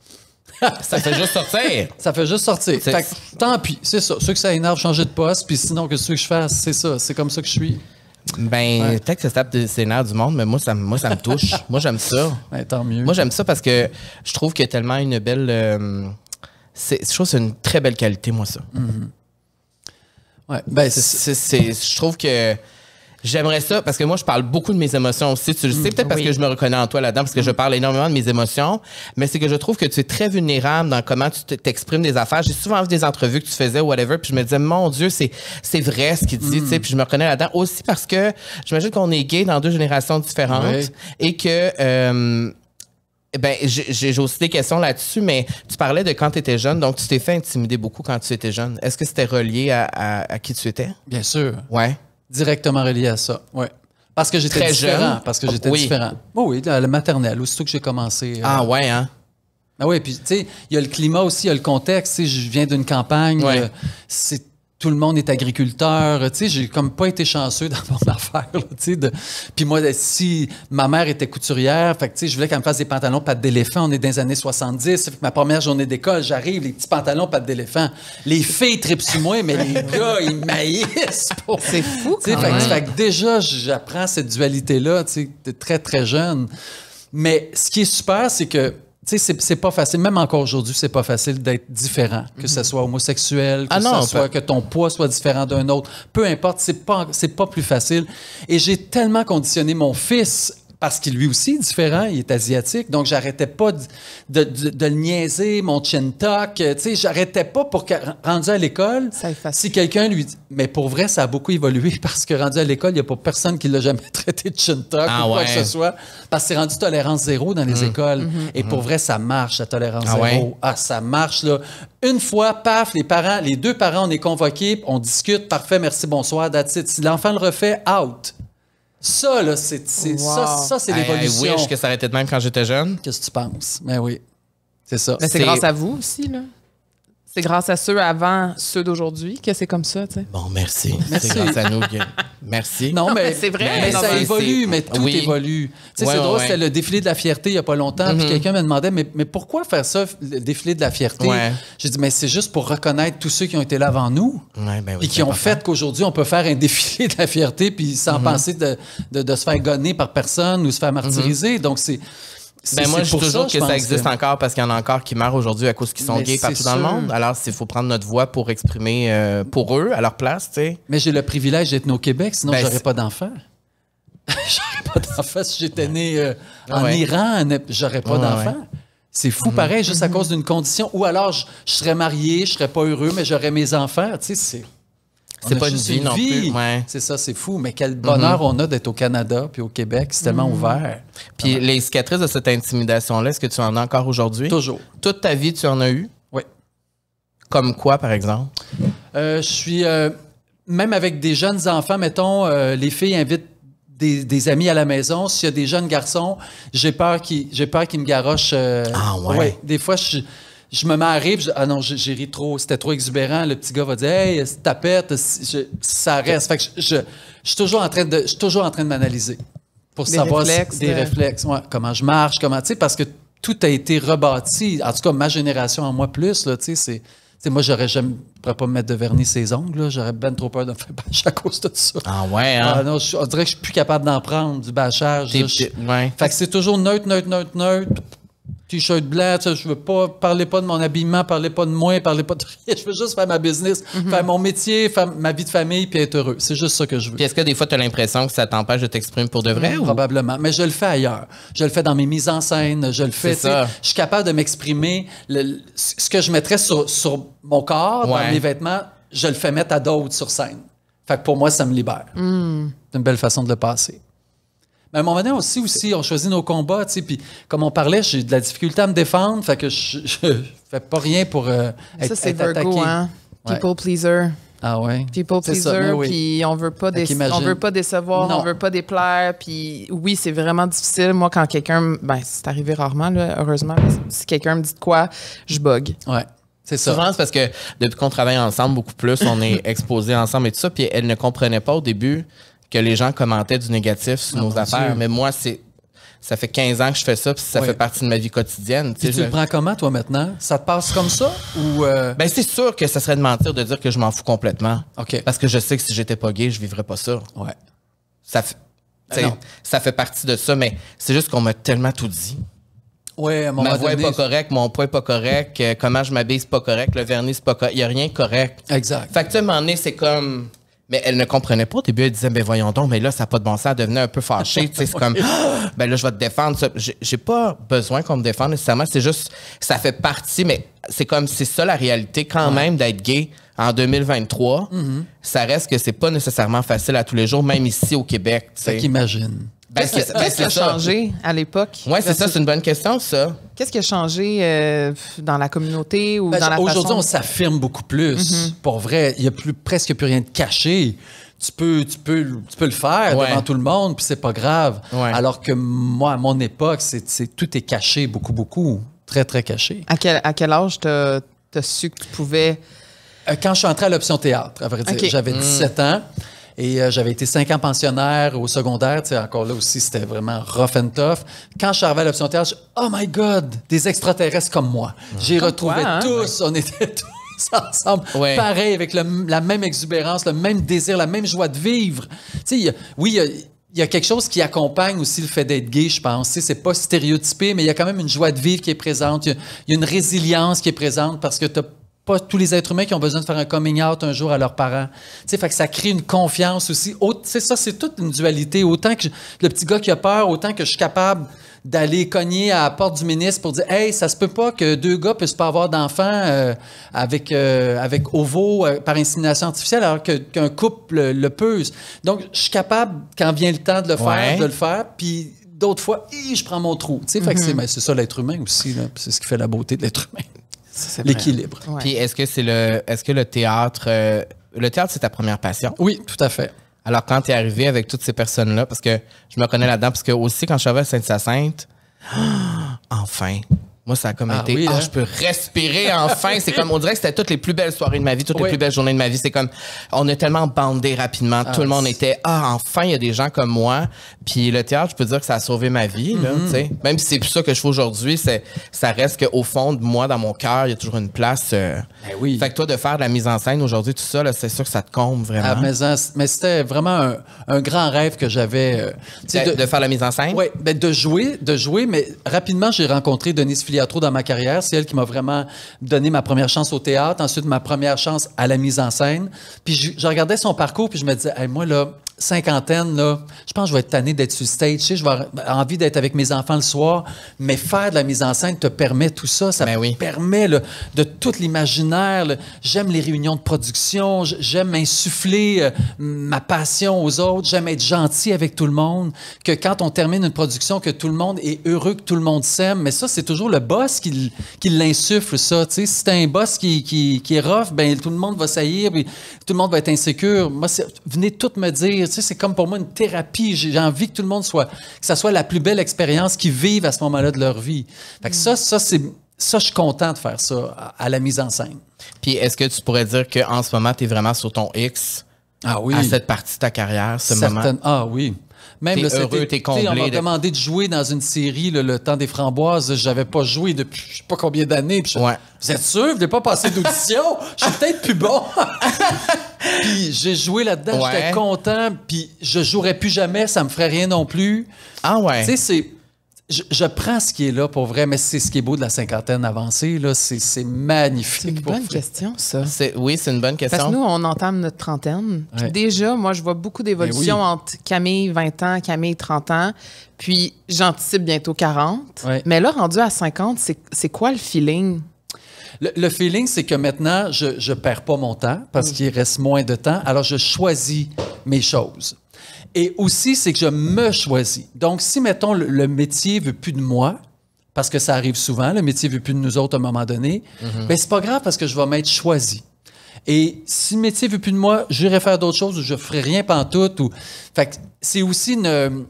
Ça fait juste sortir. Ça fait juste sortir. Fait que, tant pis, c'est ça. Ceux que ça énerve, changer de poste, puis sinon, que ce que je fasse, c'est ça. C'est comme ça que je suis. Peut-être que ça tape des nerfs du monde, mais moi, ça me touche. Moi, j'aime ça. Tant mieux. Moi, j'aime ça parce que je trouve qu'il y a tellement une belle... je trouve que c'est une très belle qualité, moi, ça. Ouais, je trouve que... J'aimerais ça, parce que moi, je parle beaucoup de mes émotions aussi. Tu le sais, peut-être parce que je me reconnais en toi là-dedans, parce que je parle énormément de mes émotions, mais c'est que je trouve que tu es très vulnérable dans comment tu t'exprimes des affaires. J'ai souvent vu des entrevues que tu faisais, whatever, puis je me disais, mon Dieu, c'est vrai ce qu'il dit, tu sais, puis je me reconnais là-dedans. Aussi parce que j'imagine qu'on est gay dans 2 générations différentes et que... j'ai aussi des questions là-dessus, mais tu parlais de quand tu étais jeune, donc tu t'es fait intimider beaucoup quand tu étais jeune. Est-ce que c'était relié à qui tu étais? Bien sûr. Ouais. Directement relié à ça, oui. Parce que j'étais différent. Parce que j'étais différent. Oh oui, à la maternelle, aussitôt que j'ai commencé. Ah ouais, hein? Ah oui, puis tu sais, il y a le climat aussi, il y a le contexte. Tu sais, je viens d'une campagne, tout le monde est agriculteur. Tu sais, j'ai comme pas été chanceux dans mon affaire. Tu sais, puis moi, si ma mère était couturière, fait que tu sais, je voulais qu'elle me fasse des pantalons pattes d'éléphant. On est dans les années 70. Fait que ma première journée d'école, j'arrive, les petits pantalons pattes d'éléphant. Les filles tripent sur moi, mais les gars, ils maïssent. C'est fou, quand même. Fait que déjà, j'apprends cette dualité-là, tu sais, de très, très jeune. Mais ce qui est super, c'est que tu sais, c'est pas facile. Même encore aujourd'hui, c'est pas facile d'être différent. Que ce soit homosexuel, que ton poids soit différent d'un autre. Peu importe, c'est pas plus facile. Et j'ai tellement conditionné mon fils parce qu'il lui aussi est différent, il est asiatique. Donc, j'arrêtais pas de le niaiser, mon chin tuck. Tu sais, j'arrêtais pas pour que, rendu à l'école, si quelqu'un lui dit... Mais pour vrai, ça a beaucoup évolué parce que rendu à l'école, il n'y a pas personne qui l'a jamais traité de chin tuck ou quoi que ce soit. Parce que c'est rendu tolérance zéro dans les écoles. Et pour vrai, ça marche, la tolérance zéro. Ouais. Ah, ça marche, là. Une fois, paf, les 2 parents, on est convoqués, on discute, parfait, merci, bonsoir, that's it. Si l'enfant le refait, out. Ça, là, c'est l'évolution. I wish que ça aurait été de même quand j'étais jeune. Qu'est-ce que tu penses? Mais oui, c'est ça. Mais c'est grâce à vous aussi, là. C'est grâce à ceux avant, ceux d'aujourd'hui, que c'est comme ça, tu sais. Bon, merci. C'est grâce à nous. Merci. Non, mais c'est vrai. Mais ça évolue, mais tout évolue. Tu sais, c'est drôle, c'était le défilé de la fierté il n'y a pas longtemps, puis quelqu'un me demandait, mais pourquoi faire ça, le défilé de la fierté? J'ai dit, mais c'est juste pour reconnaître tous ceux qui ont été là avant nous, et qui ont fait qu'aujourd'hui, on peut faire un défilé de la fierté, puis sans penser de se faire gonner par personne ou se faire martyriser. Donc, moi, je dis toujours que ça existe encore parce qu'il y en a encore qui meurent aujourd'hui à cause qu'ils sont gays partout dans le monde. Alors, il faut prendre notre voix pour exprimer pour eux, à leur place, tu sais. Mais j'ai le privilège d'être né au Québec, sinon j'aurais pas d'enfants. J'aurais pas d'enfants. Si j'étais né en Iran, j'aurais pas d'enfants. C'est fou, pareil, juste à cause d'une condition. Ou alors, je serais marié, je serais pas heureux, mais j'aurais mes enfants. Tu sais, c'est pas une vie non plus. Ouais. C'est ça, c'est fou. Mais quel bonheur on a d'être au Canada puis au Québec. C'est tellement ouvert. Puis les cicatrices de cette intimidation-là, est-ce que tu en as encore aujourd'hui? Toujours. Toute ta vie, tu en as eu? Oui. Comme quoi, par exemple? Je suis... même avec des jeunes enfants, mettons, les filles invitent des amis à la maison. S'il y a des jeunes garçons, j'ai peur qu'ils me garochent. Ouais. Des fois, je me mets à rire, ah non, j'ai ri trop, c'était trop exubérant. Le petit gars va dire, hey, tapette, ça reste. Fait que je suis toujours en train de m'analyser pour savoir des réflexes, comment je marche, tu sais, parce que tout a été rebâti. En tout cas, ma génération en moi plus, là, tu sais, moi, je ne pourrais pas me mettre de vernis ses ongles. J'aurais ben trop peur de me faire bâcher à cause de ça. Ah ouais, hein? Ah non, on dirait que je suis plus capable d'en prendre, du bâchage. Ouais. Fait que c'est toujours neutre. T-shirt blanc, je veux pas, parlez pas de mon habillement, parlez pas de moi, parlez pas de rien. Je veux juste faire ma business, faire mon métier, faire ma vie de famille, puis être heureux. C'est juste ça que je veux. Puis est-ce que des fois, tu as l'impression que ça t'empêche de t'exprimer pour de vrai? Probablement. Mais je le fais ailleurs. Je le fais dans mes mises en scène. Je le fais. Je suis capable de m'exprimer. Ce que je mettrais sur mon corps, dans mes vêtements, je le fais mettre à d'autres sur scène. Fait que pour moi, ça me libère. C'est une belle façon de le passer. Mais à un moment donné aussi, on choisit nos combats, tu sais, puis comme on parlait, j'ai de la difficulté à me défendre, fait que je fais pas rien pour être Virgo, attaqué. Hein? People pleaser. Ah ouais. People pleaser, puis on veut pas décevoir, on veut pas déplaire, puis oui, c'est vraiment difficile. Moi, quand quelqu'un, c'est arrivé rarement, là, heureusement, si quelqu'un me dit de quoi, je bug. Ouais. C'est ça. Souvent, c'est parce que depuis qu'on travaille ensemble beaucoup plus, on est exposés ensemble et tout ça, puis elle ne comprenait pas au début que les gens commentaient du négatif sur nos affaires. Dieu. Mais moi, ça fait 15 ans que je fais ça, puis ça fait partie de ma vie quotidienne. Tu le prends comment, toi, maintenant? Ça te passe comme ça? Ou c'est sûr que ça serait de mentir de dire que je m'en fous complètement. OK. Parce que je sais que si j'étais pas gay, je vivrais pas ça. Ouais. Ça fait partie de ça, mais c'est juste qu'on m'a tellement tout dit. Ouais, ma voix est pas correcte, mon poids est pas correct, comment je m'habille, c'est pas correct, le vernis, c'est pas correct. Il y a rien correct. Exact. Fait que tu sais, à un moment donné, c'est comme... Mais elle ne comprenait pas. Au début, elle disait, voyons donc, mais là, ça n'a pas de bon sens. Elle devenait un peu fâchée. C'est comme, là, je vais te défendre. J'ai pas besoin qu'on me défende nécessairement. C'est juste, ça fait partie, mais c'est ça la réalité quand même d'être gay en 2023. Ça reste que c'est pas nécessairement facile à tous les jours, même ici au Québec. Fait qu'imagine. Qu'est-ce qui a changé à l'époque? Oui, c'est ça, c'est une bonne question, ça. Qu'est-ce qui a changé dans la communauté ou dans la façon... Aujourd'hui, on s'affirme beaucoup plus. Pour vrai, il n'y a presque plus rien de caché. Tu peux le faire devant tout le monde, puis c'est pas grave. Ouais. Alors que moi, à mon époque, tout est caché, beaucoup, beaucoup. Très, très caché. À quel âge t'as su que tu pouvais... Quand je suis entré à l'option théâtre, à vrai dire. Okay. J'avais 17 ans. Et j'avais été 5 ans pensionnaire au secondaire. Encore là aussi, c'était vraiment rough and tough. Quand je suis arrivé à l'option théâtre, oh my God, des extraterrestres comme moi. J'ai retrouvé tous, on était tous ensemble, pareil, avec la même exubérance, le même désir, la même joie de vivre. Il y a quelque chose qui accompagne aussi le fait d'être gay, je pense. C'est pas stéréotypé, mais il y a quand même une joie de vivre qui est présente. Il y a une résilience qui est présente parce que t'as pas tous les êtres humains qui ont besoin de faire un coming out un jour à leurs parents. Fait que ça crée une confiance aussi. C'est toute une dualité. Autant que le petit gars qui a peur, autant que je suis capable d'aller cogner à la porte du ministre pour dire « Hey, ça se peut pas que 2 gars puissent pas avoir d'enfants avec ovo par insémination artificielle alors qu'un couple le peut. » Donc, je suis capable, quand vient le temps de le faire, de le faire, puis d'autres fois, je prends mon trou. Fait que c'est ça l'être humain aussi. C'est ce qui fait la beauté de l'être humain. L'équilibre. Ouais. Puis est-ce que le théâtre... le théâtre, c'est ta première passion? Oui, tout à fait. Alors, quand tu es arrivé avec toutes ces personnes-là, parce que je me reconnais là-dedans, parce que aussi, quand je suis arrivé à Sainte-Hyacinthe, enfin... Moi, ça a comme été, je peux respirer enfin. C'est comme, on dirait que c'était toutes les plus belles soirées de ma vie, toutes les plus belles journées de ma vie. C'est comme, on a tellement bandé rapidement. Tout le monde était, enfin, il y a des gens comme moi. Puis le théâtre, je peux dire que ça a sauvé ma vie, là, tu sais. Même si c'est plus ça que je fais aujourd'hui, ça reste qu'au fond de moi, dans mon cœur, il y a toujours une place. Fait que toi, de faire de la mise en scène aujourd'hui, tout ça, là, c'est sûr que ça te comble vraiment. Mais c'était vraiment un grand rêve que j'avais. De faire la mise en scène? Oui, de jouer, mais rapidement, j'ai rencontré Denise Filiatro dans ma carrière. C'est elle qui m'a vraiment donné ma première chance au théâtre, ensuite ma première chance à la mise en scène. Puis je regardais son parcours, puis je me disais, hey, moi, là, cinquantaine, là, je pense que je vais être tanné d'être sur le stage. Tu sais, je vais avoir envie d'être avec mes enfants le soir, mais faire de la mise en scène te permet tout ça. Ça me permet là, de tout l'imaginaire. Là. J'aime les réunions de production. J'aime insuffler ma passion aux autres. J'aime être gentil avec tout le monde. Que quand on termine une production, que tout le monde est heureux, que tout le monde s'aime. Mais ça, c'est toujours le boss qui l'insuffle, ça. Tu sais, si t'as un boss qui est rough, ben tout le monde va saillir, puis tout le monde va être insécure. Moi, venez tout me dire. Tu sais, c'est comme pour moi une thérapie. J'ai envie que tout le monde que ça soit la plus belle expérience qu'ils vivent à ce moment-là de leur vie. Fait que ça, je suis content de faire ça à la mise en scène. Puis est-ce que tu pourrais dire qu'en ce moment, tu es vraiment sur ton X à cette partie de ta carrière, ce moment? Ah oui. Même t'es heureux, t'es comblé. On m'a demandé de jouer dans une série, Le Temps des Framboises. J'avais pas joué depuis je sais pas combien d'années. Vous êtes sûr? Vous n'avez pas passé d'audition? Je suis peut-être plus bon. Puis j'ai joué là-dedans, j'étais content. Puis je jouerais plus jamais, ça me ferait rien non plus. Ah ouais? Tu sais, je prends ce qui est là pour vrai, mais c'est ce qui est beau de la cinquantaine avancée. Là, c'est magnifique. C'est une bonne question, ça. Oui, c'est une bonne question. Parce que nous, on entame notre trentaine. Puis déjà, moi, je vois beaucoup d'évolution entre Camille, 20 ans, Camille, 30 ans. Puis j'anticipe bientôt 40. Mais là, rendu à 50, c'est quoi le feeling? Le feeling, c'est que maintenant, je ne perds pas mon temps parce qu'il reste moins de temps. Alors, je choisis mes choses. Et aussi, c'est que je me choisis. Donc, si, mettons, le métier ne veut plus de moi, parce que ça arrive souvent, le métier ne veut plus de nous autres à un moment donné, bien, c'est pas grave parce que je vais m'être choisi. Et si le métier ne veut plus de moi, j'irai faire d'autres choses ou je ne ferai rien pantoute. Fait que c'est aussi une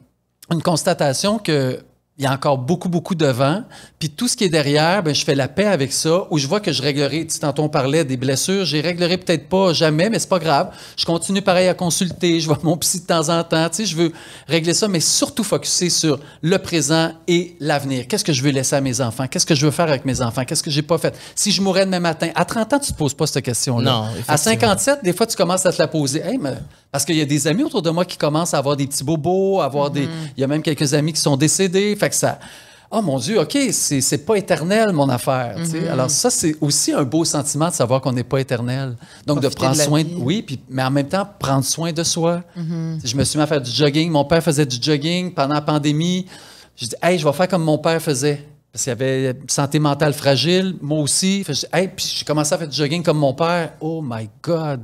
constatation que il y a encore beaucoup, beaucoup de vent. Puis tout ce qui est derrière, bien, je fais la paix avec ça, où je vois que je réglerai, tantôt on parlait des blessures, je les réglerai peut-être pas jamais, mais c'est pas grave. Je continue pareil à consulter, je vois mon psy de temps en temps, tu sais, je veux régler ça, mais surtout focusser sur le présent et l'avenir. Qu'est-ce que je veux laisser à mes enfants? Qu'est-ce que je veux faire avec mes enfants? Qu'est-ce que j'ai pas fait? Si je mourrais demain matin, à 30 ans, tu te poses pas cette question-là. Non, à 57, des fois, tu commences à te la poser. Hey, mais... Parce qu'il y a des amis autour de moi qui commencent à avoir des petits bobos, il y a même quelques amis qui sont décédés. Fait que ça... Oh mon Dieu, OK, c'est pas éternel, mon affaire. Alors ça, c'est aussi un beau sentiment de savoir qu'on n'est pas éternel. Donc, de prendre soin... Oui, mais en même temps, prendre soin de soi. Je me suis mis à faire du jogging. Mon père faisait du jogging pendant la pandémie. J'ai dit, hey, je vais faire comme mon père faisait. Parce qu'il avait une santé mentale fragile, moi aussi. Puis j'ai commencé à faire du jogging comme mon père. Oh my God,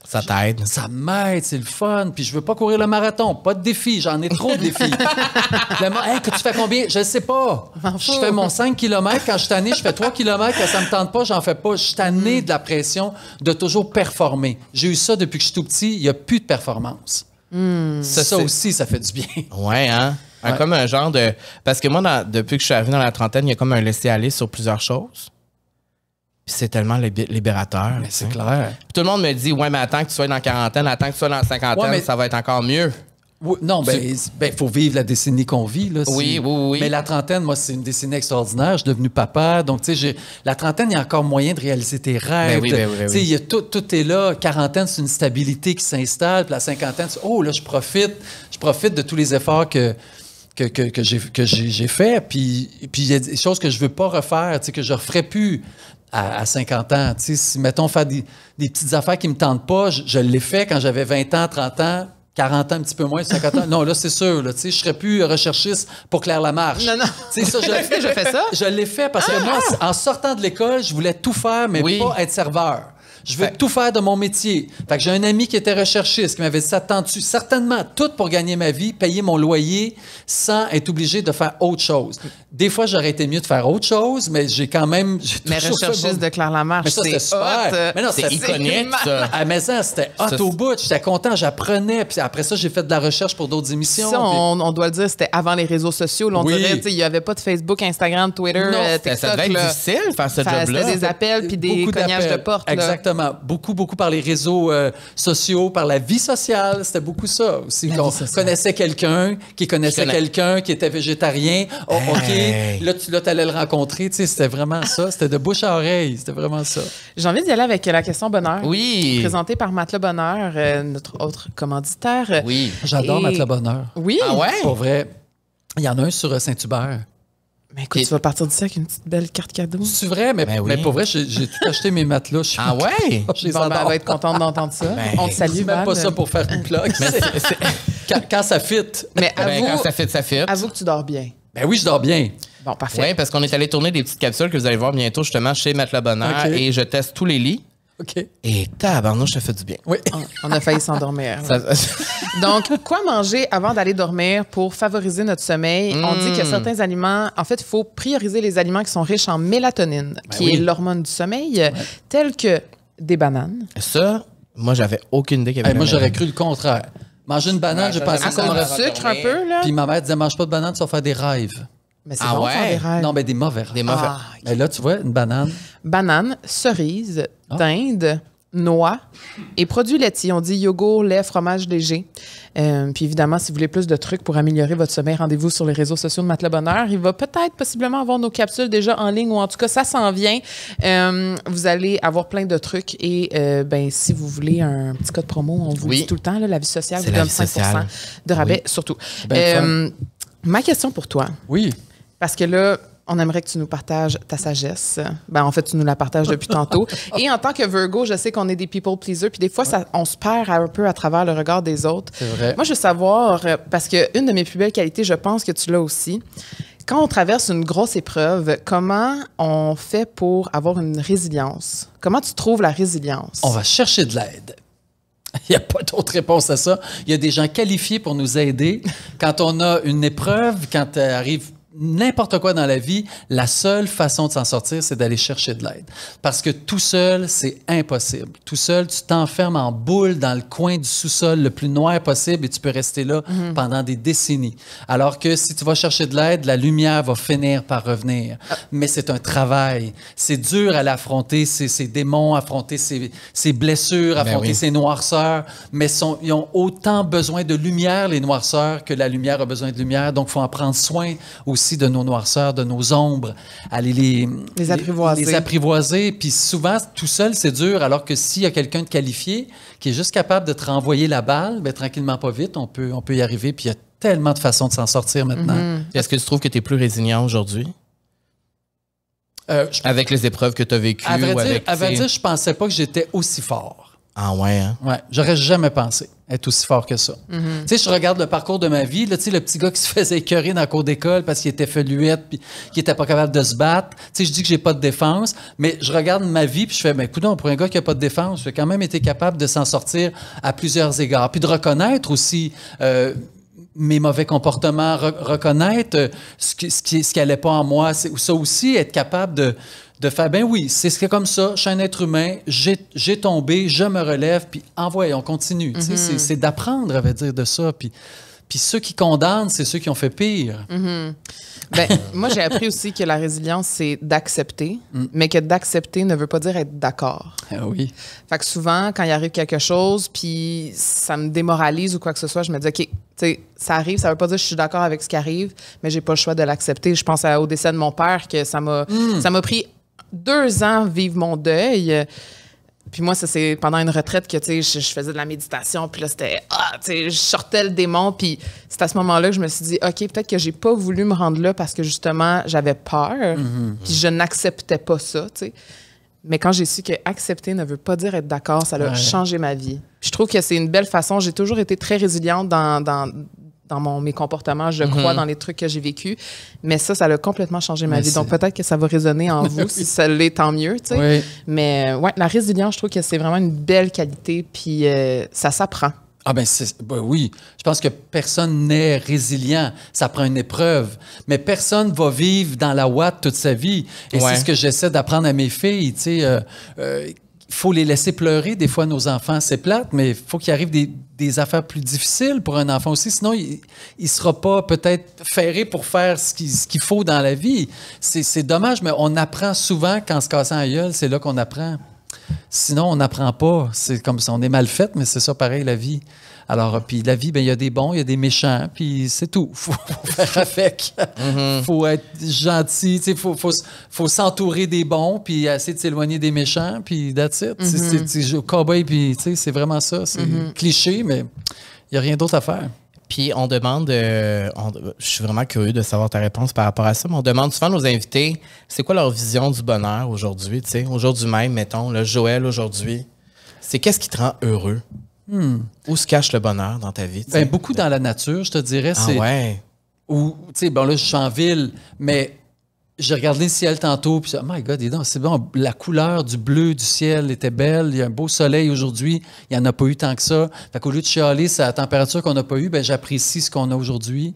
ça t'aide. Ça m'aide, c'est le fun. Puis je veux pas courir le marathon. Pas de défi, j'en ai trop de défis. Hey, que tu fais combien? Je sais pas. Je fais mon 5 km. Quand je suis tanné, je fais 3 km. Quand ça me tente pas, j'en fais pas. Je suis tanné de la pression de toujours performer. J'ai eu ça depuis que je suis tout petit. Il n'y a plus de performance. Ça aussi, ça fait du bien. Ouais, hein? Comme un genre de... Parce que moi, depuis que je suis arrivé dans la trentaine, il y a comme un laisser-aller sur plusieurs choses. Puis c'est tellement libérateur. Mais c'est clair. Puis tout le monde me dit, ouais, mais attends que tu sois dans la quarantaine, attends que tu sois dans la cinquantaine, ça va être encore mieux. Oui, non, il faut vivre la décennie qu'on vit. Là, oui. Mais la trentaine, moi, c'est une décennie extraordinaire. Je suis devenu papa. Donc, tu sais, la trentaine, il y a encore moyen de réaliser tes rêves. Tu sais, il y a tout est là. Quarantaine, c'est une stabilité qui s'installe. Puis la cinquantaine, c'est, oh, là, je profite de tous les efforts que j'ai fait. Puis il y a des choses que je veux pas refaire, tu sais, que je referais plus à 50 ans. Tu sais, si, mettons, faire des petites affaires qui me tentent pas, je l'ai fait quand j'avais 20 ans, 30 ans, 40 ans, un petit peu moins, 50 ans. Non, là, c'est sûr. Là, tu sais, je serais plus recherchiste pour Claire Lamarche. Non. Tu sais, ça, je fais ça? Je l'ai fait parce que moi, en sortant de l'école, je voulais tout faire, mais pas être serveur. Je veux tout faire de mon métier. Fait que j'ai un ami qui était recherchiste, qui m'avait dit, ça te tente-tu? Certainement, tout pour gagner ma vie, payer mon loyer, sans être obligé de faire autre chose. Des fois, j'aurais été mieux de faire autre chose, mais j'ai quand même... Mais recherchiste de Claire Lamarche, c'est super. Mais non, c'est iconique, ça. À la maison, c'était hot au bout. J'étais content, j'apprenais. Puis après ça, j'ai fait de la recherche pour d'autres émissions. Ça, on doit le dire, c'était avant les réseaux sociaux. Là, on dirait, il n'y avait pas de Facebook, Instagram, Twitter, TikTok. Ça devait être difficile faire ce job-là. C'était des appels puis des cognages de porte. Exactement. Beaucoup par les réseaux sociaux, par la vie sociale. C'était beaucoup ça aussi. On connaissait quelqu'un qui connaissait quelqu'un qui était végétarien. Oh, OK. Là, tu allais le rencontrer. Tu sais, c'était vraiment ça. C'était de bouche à oreille. C'était vraiment ça. J'ai envie d'y aller avec la question bonheur. Oui. Présentée par Matelas Bonheur, notre autre commanditaire. Oui. J'adore Matelas Bonheur. Oui. Ah ouais? Pour vrai. Il y en a un sur Saint-Hubert. Mais écoute, tu vas partir d'ici avec une petite belle carte cadeau. C'est vrai, mais pour vrai, j'ai tout acheté mes matelas. Ah ouais? Elle va être contente d'entendre ça. On te salue, même pas ça pour faire une plug. Quand ça fit. Mais quand ça fit, ça fit. Avoue que tu dors bien. Ben oui, je dors bien. Bon, parfait. Oui, parce qu'on est allé tourner des petites capsules que vous allez voir bientôt justement chez Matelas Bonheur et je teste tous les lits. OK. Et tabarnouche, ça fait du bien. Oui. On a failli s'endormir. Donc, quoi manger avant d'aller dormir pour favoriser notre sommeil? On dit qu'il y a certains aliments... En fait, il faut prioriser les aliments qui sont riches en mélatonine, qui est l'hormone du sommeil, tels que des bananes. Ça, moi, j'avais aucune idée qu'il y avait moi, j'aurais cru le contraire. Manger une banane, j'ai pensé que ça m'aurait... sucre un peu, là. Puis ma mère disait, mange pas de banane, tu vas faire des rêves. Mais c'est bon faire des rêves. Non, mais des mauvais rêves. Des mauvais. Mais là, tu vois, une banane. Banane, cerise, dinde, noix et produits laitiers. On dit yogourt, lait, fromage léger. Puis évidemment, si vous voulez plus de trucs pour améliorer votre sommeil, rendez-vous sur les réseaux sociaux de Matelas Bonheur. Il va peut-être, possiblement, avoir nos capsules déjà en ligne ou en tout cas, ça s'en vient. Vous allez avoir plein de trucs et si vous voulez un petit code promo, on vous dit tout le temps, là, la vie sociale vous donne 5% de rabais, surtout. Ma question pour toi. Oui. Parce que là, on aimerait que tu nous partages ta sagesse. En fait, tu nous la partages depuis tantôt. Et en tant que Virgo, je sais qu'on est des people pleasers. Puis des fois, on se perd un peu à travers le regard des autres. C'est vrai. Moi, je veux savoir, parce qu'une de mes plus belles qualités, je pense que tu l'as aussi, quand on traverse une grosse épreuve, comment on fait pour avoir une résilience? Comment tu trouves la résilience? On va chercher de l'aide. Il n'y a pas d'autre réponse à ça. Il y a des gens qualifiés pour nous aider. Quand on a une épreuve, quand arrive n'importe quoi dans la vie, la seule façon de s'en sortir, c'est d'aller chercher de l'aide. Parce que tout seul, c'est impossible. Tout seul, tu t'enfermes en boule dans le coin du sous-sol le plus noir possible et tu peux rester là pendant des décennies. Alors que si tu vas chercher de l'aide, la lumière va finir par revenir. Mais c'est un travail. C'est dur à l'affronter, ces démons, affronter ces blessures, affronter ces noirceurs. Mais ils ont autant besoin de lumière, les noirceurs, que la lumière a besoin de lumière. Donc, il faut en prendre soin aussi de nos noirceurs, de nos ombres, aller les apprivoiser. Les apprivoiser. Puis souvent, tout seul, c'est dur, alors que s'il y a quelqu'un de qualifié qui est juste capable de te renvoyer la balle, tranquillement, pas vite, on peut y arriver. Puis il y a tellement de façons de s'en sortir maintenant. Est-ce que tu trouves que tu es plus résilient aujourd'hui? Avec les épreuves que tu as vécues? À vrai dire, je pensais pas que j'étais aussi fort. Ah ouais, hein? Ouais, j'aurais jamais pensé être aussi fort que ça. Tu sais, je regarde le parcours de ma vie, là, tu sais, le petit gars qui se faisait écœurer dans la cour d'école parce qu'il était feluette puis qu'il était pas capable de se battre. Tu sais, je dis que j'ai pas de défense, mais je regarde ma vie puis je fais, coudonc, pour un gars qui a pas de défense, j'ai quand même été capable de s'en sortir à plusieurs égards. Puis de reconnaître aussi mes mauvais comportements, reconnaître ce qui allait pas en moi. C'est ça aussi, être capable de faire, oui, c'est comme ça, je suis un être humain, j'ai tombé, je me relève, puis envoyons, on continue. C'est d'apprendre, à vrai dire, de ça. Puis ceux qui condamnent, c'est ceux qui ont fait pire. Moi, j'ai appris aussi que la résilience, c'est d'accepter, mais que d'accepter ne veut pas dire être d'accord. Ah oui. Fait que souvent, quand il arrive quelque chose, puis ça me démoralise ou quoi que ce soit, je me dis, OK, ça arrive, ça veut pas dire que je suis d'accord avec ce qui arrive, mais j'ai pas le choix de l'accepter. Je pense au décès de mon père, que ça m'a pris 2 ans vivre mon deuil. Puis moi, ça, c'est pendant une retraite que, je faisais de la méditation. Puis là, c'était, je sortais le démon. Puis c'est à ce moment-là que je me suis dit, OK, peut-être que j'ai pas voulu me rendre là parce que, justement, j'avais peur. Puis je n'acceptais pas ça, Mais quand j'ai su que accepter ne veut pas dire être d'accord, ça a changé ma vie. Puis je trouve que c'est une belle façon. J'ai toujours été très résiliente dans mes comportements, je crois, dans les trucs que j'ai vécus. Mais ça a complètement changé ma vie. Donc, peut-être que ça va résonner en vous. Si ça l'est, tant mieux, Oui. Mais la résilience, je trouve que c'est vraiment une belle qualité, puis ça s'apprend. Oui. Je pense que personne n'est résilient. Ça prend une épreuve. Mais personne va vivre dans la ouate toute sa vie. Et c'est ce que j'essaie d'apprendre à mes filles, il faut les laisser pleurer, des fois, nos enfants. C'est plate, mais il faut qu'il arrive des affaires plus difficiles pour un enfant aussi. Sinon, il ne sera pas peut-être ferré pour faire ce qu'il faut dans la vie. C'est dommage, mais on apprend souvent qu'en se cassant la gueule, c'est là qu'on apprend. Sinon, on n'apprend pas. C'est comme ça. On est mal fait, mais c'est ça pareil, la vie. Alors, puis la vie, il y a des bons, il y a des méchants, puis c'est tout. Faut faire avec. Faut être gentil, faut s'entourer des bons, puis essayer de s'éloigner des méchants, puis that's it. C'est cowboy, puis c'est vraiment ça. C'est cliché, mais il n'y a rien d'autre à faire. Puis on demande, je suis vraiment curieux de savoir ta réponse par rapport à ça, mais on demande souvent à nos invités, c'est quoi leur vision du bonheur aujourd'hui, aujourd'hui même, mettons, le Joël aujourd'hui, c'est qu'est-ce qui te rend heureux? Où se cache le bonheur dans ta vie? Beaucoup dans la nature, je te dirais. Ou, là, je suis en ville, mais j'ai regardé le ciel tantôt, puis oh my God, dis donc, c'est bon, la couleur du bleu du ciel était belle, il y a un beau soleil aujourd'hui, il n'y en a pas eu tant que ça. Fait qu'au lieu de chialer, c'est la température qu'on n'a pas eue, j'apprécie ce qu'on a aujourd'hui.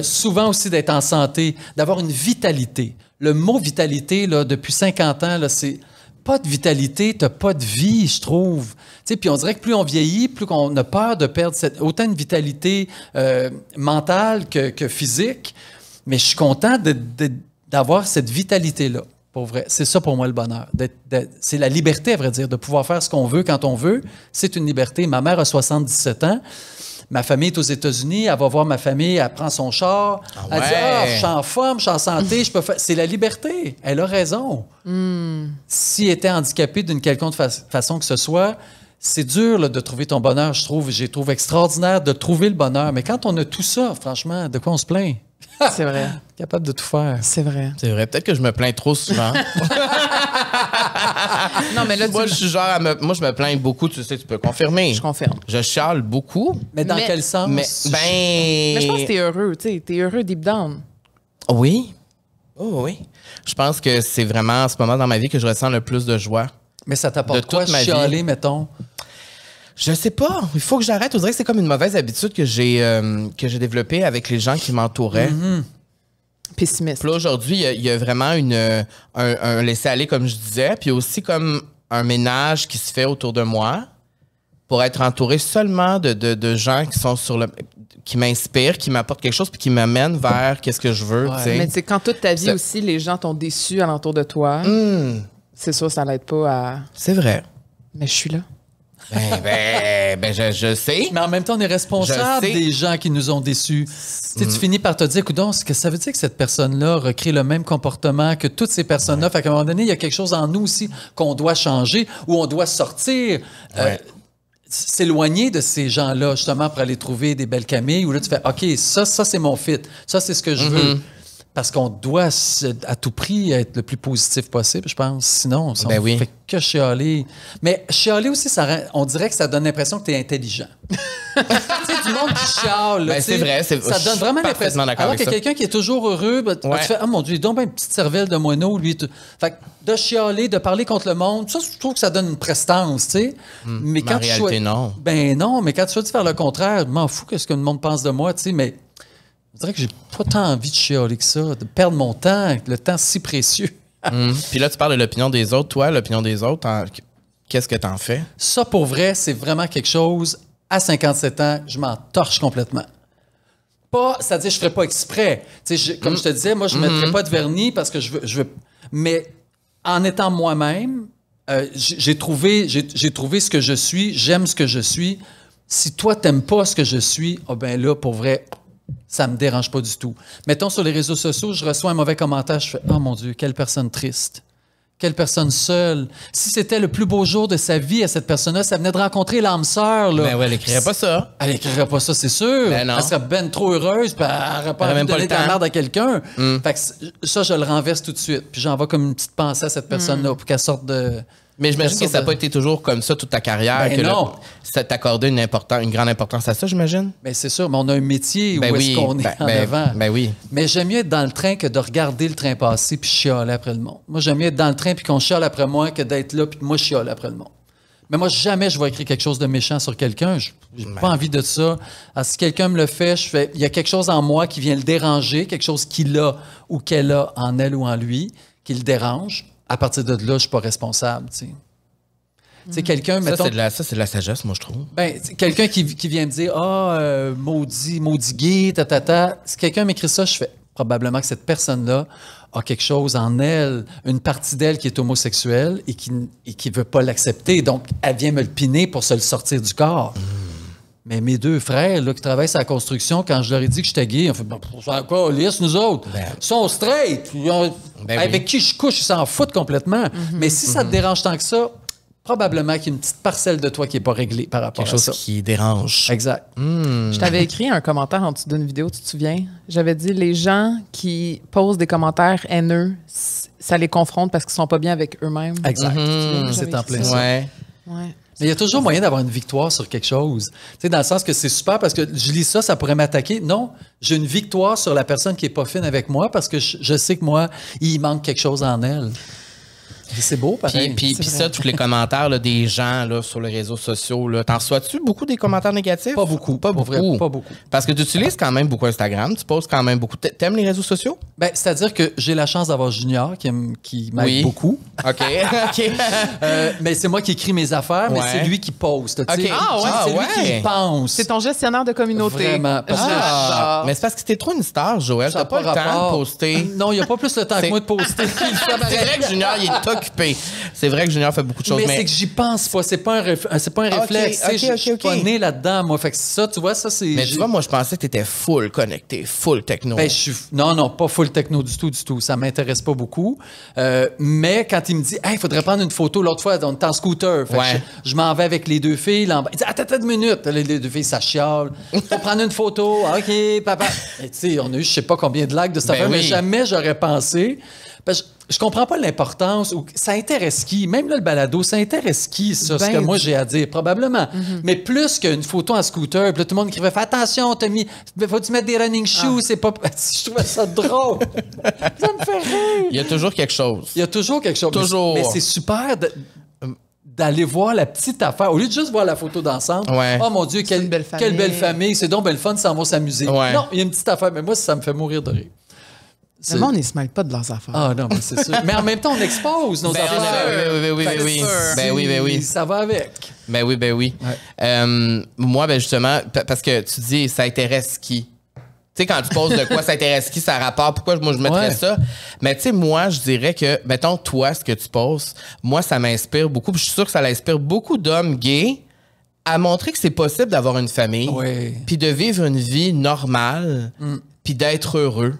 Souvent aussi d'être en santé, d'avoir une vitalité. Le mot vitalité, là, depuis 50 ans, là, c'est pas de vitalité, t'as pas de vie, je trouve. Puis on dirait que plus on vieillit, plus on a peur de perdre autant de vitalité mentale que physique. Mais je suis content d'avoir cette vitalité-là. Pour vrai. C'est ça pour moi le bonheur. C'est la liberté, à vrai dire, de pouvoir faire ce qu'on veut quand on veut. C'est une liberté. Ma mère a 77 ans. Ma famille est aux États-Unis. Elle va voir ma famille. Elle prend son char. Elle dit je suis en forme, je suis en santé. Je peux faire. C'est la liberté. Elle a raison. S'il était handicapé d'une quelconque façon que ce soit, c'est dur là, de trouver ton bonheur, je trouve. Je trouve extraordinaire de trouver le bonheur. Mais quand on a tout ça, franchement, de quoi on se plaint? C'est vrai. Capable de tout faire. C'est vrai. C'est vrai. Peut-être que je me plains trop souvent. Non, mais là, moi, je suis genre moi, je me plains beaucoup. Tu sais, tu peux confirmer. Je confirme. Je chiale beaucoup. Mais dans quel sens? Mais je pense que t'es heureux. Tu sais, t'es heureux deep down. Oui. Oh, oui. Je pense que c'est vraiment en ce moment dans ma vie que je ressens le plus de joie. Mais ça t'apporte quoi, chialer, mettons? Je sais pas. Il faut que j'arrête. On dirait que c'est comme une mauvaise habitude que j'ai développée avec les gens qui m'entouraient. Pessimiste. Puis là, aujourd'hui, il y a vraiment un laisser-aller, comme je disais, puis aussi comme un ménage qui se fait autour de moi pour être entouré seulement de gens qui sont qui m'inspirent, qui m'apportent quelque chose, puis qui m'amènent vers qu'est-ce que je veux. Ouais. Mais tu sais, quand toute ta vie aussi, les gens t'ont déçu alentour de toi, c'est sûr, ça l'aide pas à... C'est vrai. Mais je suis là. Je sais. Mais en même temps, on est responsable des gens qui nous ont déçus. Tu finis par te dire, écoute, que ça veut dire que cette personne-là recrée le même comportement que toutes ces personnes-là. Fait qu'à un moment donné, il y a quelque chose en nous aussi qu'on doit changer ou on doit sortir, s'éloigner de ces gens-là, justement, pour aller trouver des belles camilles où là, tu fais, OK, ça c'est mon fit. Ça, c'est ce que je veux. Parce qu'on doit à tout prix être le plus positif possible, je pense. Sinon, ça ne fait que chialer. Mais chialer aussi, on dirait que ça donne l'impression que tu es intelligent. Tu sais, du monde qui chiale. C'est vrai. Ça donne vraiment l'impression. Alors que quelqu'un qui est toujours heureux, tu fais, oh mon Dieu, il donne une petite cervelle de moineau, lui. Fait que de chialer, de parler contre le monde, ça, je trouve que ça donne une prestance, tu sais. Mais quand réalité, non. Ben non, mais quand tu choisis de faire le contraire, je m'en fous ce que le monde pense de moi, tu sais, mais je dirais que j'ai pas tant envie de chialer que ça, de perdre mon temps, le temps si précieux. Puis là, tu parles de l'opinion des autres. Toi, l'opinion des autres, qu'est-ce que t'en fais? Ça, pour vrai, c'est vraiment quelque chose. À 57 ans, je m'en torche complètement. Pas, c'est-à-dire, je ferais pas exprès. Comme je te disais, moi, je ne mettrais pas de vernis parce que je veux. Mais en étant moi-même, j'ai trouvé ce que je suis, j'aime ce que je suis. Si toi, t'aimes pas ce que je suis, ben là, pour vrai, ça me dérange pas du tout. Mettons, sur les réseaux sociaux, je reçois un mauvais commentaire, je fais « Oh mon Dieu, quelle personne triste. Quelle personne seule. Si c'était le plus beau jour de sa vie à cette personne-là, ça venait de rencontrer l'âme sœur. Là. Ben ouais, elle écrirait pas ça. Elle écrirait pas ça, c'est sûr. Ben non. Elle serait ben trop heureuse, puis elle n'aurait pas envie de donner de la merde à quelqu'un. Fait que ça, je le renverse tout de suite. Puis j'envoie comme une petite pensée à cette personne-là pour qu'elle sorte de... Mais j'imagine que ça n'a pas été toujours comme ça toute ta carrière. Ben non. Ça t'accordait une grande importance à ça, j'imagine? Bien, c'est sûr, mais on a un métier où est-ce qu'on est en avant. Ben oui. Mais j'aime mieux être dans le train que de regarder le train passer puis chialer après le monde. Moi, j'aime mieux être dans le train puis qu'on chiale après moi que d'être là puis moi, je chiale après le monde. Mais moi, jamais je vais écrire quelque chose de méchant sur quelqu'un. J'ai pas envie de ça. Alors, si quelqu'un me le fait, il y a quelque chose en moi qui vient le déranger, quelque chose qu'il a ou qu'elle a en elle ou en lui, qui le dérange. À partir de là, je suis pas responsable, tu sais. Tu sais, quelqu'un, mettons... Ça, c'est de la sagesse, moi, je trouve. Ben, quelqu'un qui vient me dire « maudit gay, Si quelqu'un m'écrit ça, je fais probablement que cette personne-là a quelque chose en elle, une partie d'elle qui est homosexuelle et qui veut pas l'accepter. Donc, elle vient me le piner pour se le sortir du corps. Mais mes deux frères là, qui travaillent sur la construction, quand je leur ai dit que j'étais gay, ils ont fait « C'est quoi, lisse, nous autres? Ils sont straight. Avec qui je couche, ils s'en foutent complètement. Mais si ça te dérange tant que ça, probablement qu'il y a une petite parcelle de toi qui n'est pas réglée par rapport à ça. Quelque chose qui dérange. Exact. Je t'avais écrit un commentaire en dessous d'une vidéo, tu te souviens? J'avais dit, les gens qui posent des commentaires haineux, ça les confronte parce qu'ils sont pas bien avec eux-mêmes. Exact. C'est en plein ça. Ouais. Mais il y a toujours moyen d'avoir une victoire sur quelque chose. Tu sais, dans le sens que c'est super parce que je lis ça, ça pourrait m'attaquer. Non, j'ai une victoire sur la personne qui est pas fine avec moi parce que je sais que moi, il manque quelque chose en elle. C'est beau, pareil. Puis ça, tous les commentaires là, des gens là, sur les réseaux sociaux, là, t'en reçois-tu beaucoup des commentaires négatifs? Pas beaucoup. Pas beaucoup. Parce que tu utilises quand même beaucoup Instagram, tu poses quand même beaucoup. T'aimes les réseaux sociaux? Ben, c'est-à-dire que j'ai la chance d'avoir Junior qui m'aide beaucoup. OK. Mais c'est moi qui écris mes affaires, mais c'est lui qui poste. Okay. C'est lui qui pense. C'est ton gestionnaire de communauté. Vraiment. Mais c'est parce que t'es trop une star, Joël. T'as pas le temps de poster. Non, il n'y a pas plus le temps que moi de poster. C'est vrai que Junior, il est occupé. C'est vrai que Junior fait beaucoup de choses. Mais c'est que j'y pense pas. C'est pas un réflexe. Je suis pas né là-dedans, moi. Fait que ça, tu vois, ça, c'est... Mais tu vois, moi, je pensais que t'étais full connecté, full techno. Ben, non, pas full techno du tout. Ça m'intéresse pas beaucoup. Mais quand il me dit, hey, il faudrait prendre une photo, l'autre fois, on était en scooter. Fait que je m'en vais avec les deux filles. Il dit, attends une minute. Les deux filles, ça chiale. Faut prendre une photo. OK, papa. Tu sais, on a eu, je sais pas combien de likes de cette affaire, mais jamais j'aurais pensé. Parce que je comprends pas l'importance. Ça intéresse qui? Même là, le balado, ça intéresse qui, ça, ce que moi j'ai à dire? Probablement. Mais plus qu'une photo en scooter, puis là, tout le monde écrivait, fais attention, faut-tu mettre des running shoes? C'est pas... Je trouvais ça drôle. Ça me fait rire. Il y a toujours quelque chose. Toujours. Mais c'est super d'aller voir la petite affaire. Au lieu de juste voir la photo d'ensemble, oh mon Dieu, quelle belle famille. C'est donc belle fun, ça va s'amuser. Non, il y a une petite affaire, mais moi, ça me fait mourir de rire. Le monde, ils se mêlent pas de leurs affaires. Ah non, mais c'est sûr. Mais en même temps, on expose nos affaires. Oui. Ça va avec. Ben oui. Ouais. Moi, justement, parce que tu dis, ça intéresse qui? Tu sais, quand tu poses de quoi ça intéresse qui, ça rapporte, pourquoi moi je mettrais ça? Mais tu sais, moi, je dirais que, mettons, toi, ce que tu poses, moi, ça m'inspire beaucoup. Puis je suis sûr que ça l'inspire beaucoup d'hommes gays à montrer que c'est possible d'avoir une famille, puis de vivre une vie normale, puis d'être heureux.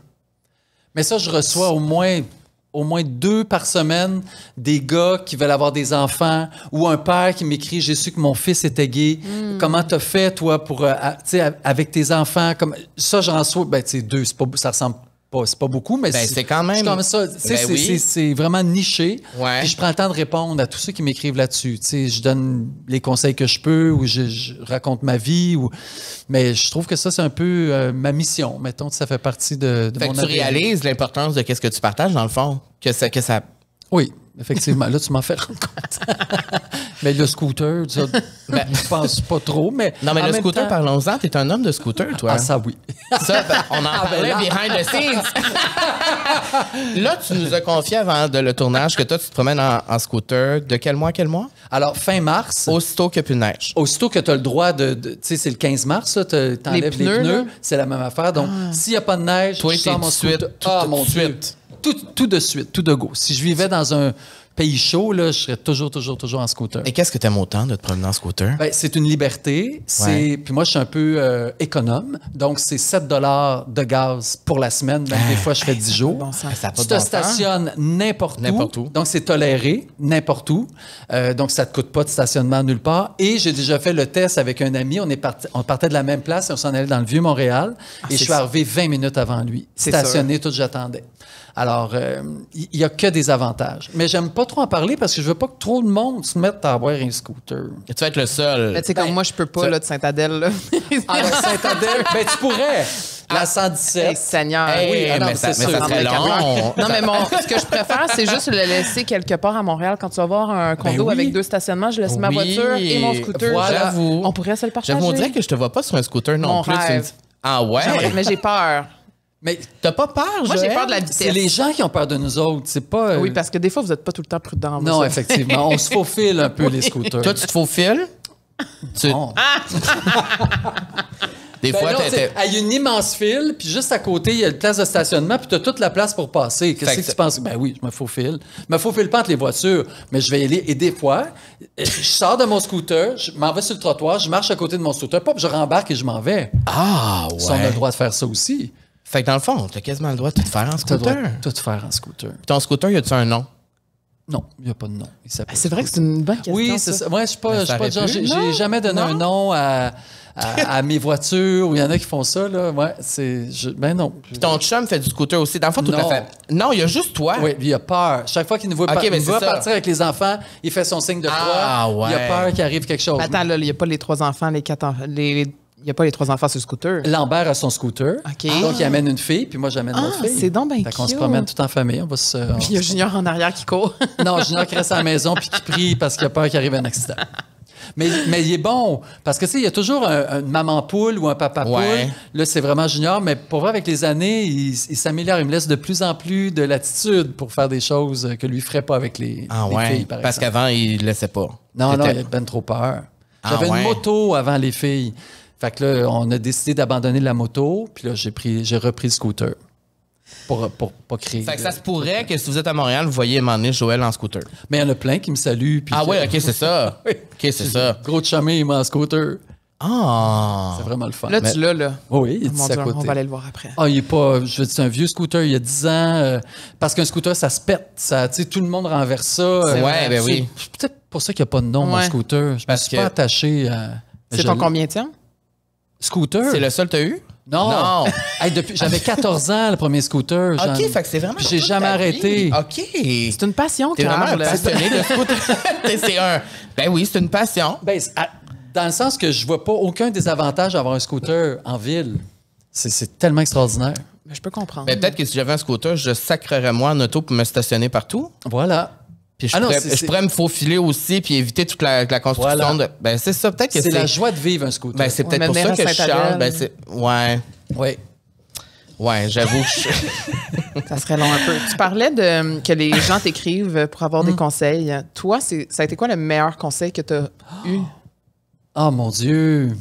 Mais ça, je reçois au moins 2 par semaine des gars qui veulent avoir des enfants ou un père qui m'écrit « J'ai su que mon fils était gay. Comment t'as fait, toi, pour avec tes enfants? » Ça, j'en reçois... Ben, tu sais, 2, ça ressemble pas... C'est pas beaucoup, mais c'est quand même... Comme ça, c'est vraiment niché. Ouais. Puis je prends le temps de répondre à tous ceux qui m'écrivent là-dessus. Tu sais, je donne les conseils que je peux ou je raconte ma vie. Mais je trouve que ça, c'est un peu ma mission. Mettons que ça fait partie de mon... Fait que tu réalises l'importance de qu'est-ce que tu partages, dans le fond? Que ça... Oui, effectivement. Là, tu m'en fais rendre compte. Mais le scooter, je pense pas trop. Mais non, mais le scooter, parlons-en. T'es un homme de scooter, toi. Ah, ça, oui. Ça, on en parlait behind the scenes. Là, tu nous as confié avant le tournage que toi, tu te promènes en scooter. De quel mois à quel mois? Alors, fin mars. Aussitôt qu'il n'y a plus de neige. Aussitôt que tu as le droit de tu sais, c'est le 15 mars, tu enlèves les pneus. C'est la même affaire. Donc, s'il n'y a pas de neige, toi, je sors mon scooter. Mon Dieu. Tout de suite, tout de go. Si je vivais dans un pays chaud, là, je serais toujours en scooter. Et qu'est-ce que tu aimes autant de te promener en scooter? Ben, c'est une liberté. Puis moi, je suis un peu économe. Donc, c'est 7 $ de gaz pour la semaine. Même des fois, je fais 10 jours. Tu te stationnes n'importe où. Donc, c'est toléré n'importe où. Donc, ça ne te coûte pas de stationnement nulle part. Et j'ai déjà fait le test avec un ami. On partait de la même place et on s'en allait dans le Vieux-Montréal. Et je suis arrivé 20 minutes avant lui. Stationné, tout j'attendais. Alors, il n'y a que des avantages. Mais j'aime pas trop en parler parce que je veux pas que trop de monde se mette à avoir un scooter. Et tu vas être le seul. Mais tu sais, comme moi, je peux pas, là, de Saint-Adèle, là. Saint-Adèle? Ben, tu pourrais. La 117. Hey, Seigneur. Oui, mais ça serait long. Non, mais ce que je préfère, c'est juste le laisser quelque part à Montréal. Quand tu vas voir un condo avec 2 stationnements, je laisse ma voiture et mon scooter. Voilà. On pourrait se le partager. J'avoue, on dirait que je te vois pas sur un scooter non plus. Ah ouais? Mais j'ai peur. Mais t'as pas peur, Moi, j'ai peur de la vitesse. C'est les gens qui ont peur de nous autres. C'est pas. Oui, parce que des fois, vous n'êtes pas tout le temps prudents. Non, effectivement. On se faufile un peu, les scooters. Toi, tu te faufiles? Non. Des fois, il y a une immense file, puis juste à côté, il y a une place de stationnement, puis tu as toute la place pour passer. Qu'est-ce que tu penses? Ben oui, je me faufile. Je me faufile pas entre les voitures, mais je vais y aller. Et des fois, je sors de mon scooter, je m'en vais sur le trottoir, je marche à côté de mon scooter, puis je rembarque et je m'en vais. Ah, ouais. On a le droit de faire ça aussi. Fait que dans le fond, t'as quasiment le droit de tout faire en scooter. Tout faire en scooter. Puis ton scooter, y a-tu un nom? Non, il n'y a pas de nom. C'est vrai que c'est une bonne question. Oui, c'est ça. Moi, je suis pas de genre. J'ai jamais donné un nom à mes voitures, où il y en a qui font ça, là. Ouais, ben non. Puis ton chum fait du scooter aussi. Dans le fond, tout à fait. Non, il y a juste toi. Oui, il a peur. Chaque fois qu'il nous voit, partir avec les enfants, il fait son signe de croix. Ah, ouais. Il a peur qu'il arrive quelque chose. Attends, là, il n'y a pas les 3 enfants, les 4 enfants. Il n'y a pas les 3 enfants sur le scooter. Lambert a son scooter. OK. Donc, il amène une fille, puis moi, j'amène l'autre fille. C'est donc bien cute. On se promène tout en famille. Puis il y a Junior en arrière qui court. Non, Junior qui reste à la maison puis qui prie parce qu'il a peur qu'il arrive un accident. Mais il est bon, parce que, tu sais, il y a toujours une maman poule ou un papa poule. Là, c'est vraiment Junior, mais pour vrai, avec les années, il s'améliore. Il me laisse de plus en plus de latitude pour faire des choses que lui ne ferait pas avec les filles, par parce qu'avant, il ne laissait pas. Non, il avait ben trop peur. J'avais une moto avant les filles. Fait que là, on a décidé d'abandonner la moto, puis là, j'ai repris le scooter pour pas créer. Fait que ça se pourrait que si vous êtes à Montréal, vous voyez m'emmener Joël en scooter. Mais il y en a plein qui me saluent. OK, c'est ça. Oui. OK, c'est ça. Gros de chemin, il m'a en scooter. Ah! C'est vraiment le fun. Là, tu l'as, là. Oui, il est ici à côté. On va aller le voir après. Ah, il est pas... Je veux dire, c'est un vieux scooter, il y a 10 ans. Parce qu'un scooter, ça se pète. Tu sais, tout le monde renverse ça. Oui. C'est peut-être pour ça qu'il n'y a pas de nom, mon scooter. Je me suis pas attaché à... C'est ton combienième? Scooter? C'est le seul que tu as eu? Non. Hey, j'avais 14 ans, le premier scooter. OK, fait que c'est vraiment... J'ai jamais arrêté. OK. C'est une passion, T'es vraiment un passionné de scooter. Ben oui, c'est une passion. Ben, dans le sens que je vois pas aucun désavantage d'avoir un scooter en ville. C'est tellement extraordinaire. Ben, je peux comprendre. Ben, peut-être que si j'avais un scooter, je sacrerais moi en auto pour me stationner partout. Voilà. Puis je pourrais me faufiler aussi puis éviter toute la construction. Voilà. Ben, c'est ça, peut-être que c'est la joie de vivre un scooter. Ben, c'est peut-être pour ça que je charge. Ben, Oui. Ouais, j'avoue que ça serait long un peu. Tu parlais que les gens t'écrivent pour avoir des conseils. Toi, ça a été quoi le meilleur conseil que tu as eu? Oh mon Dieu!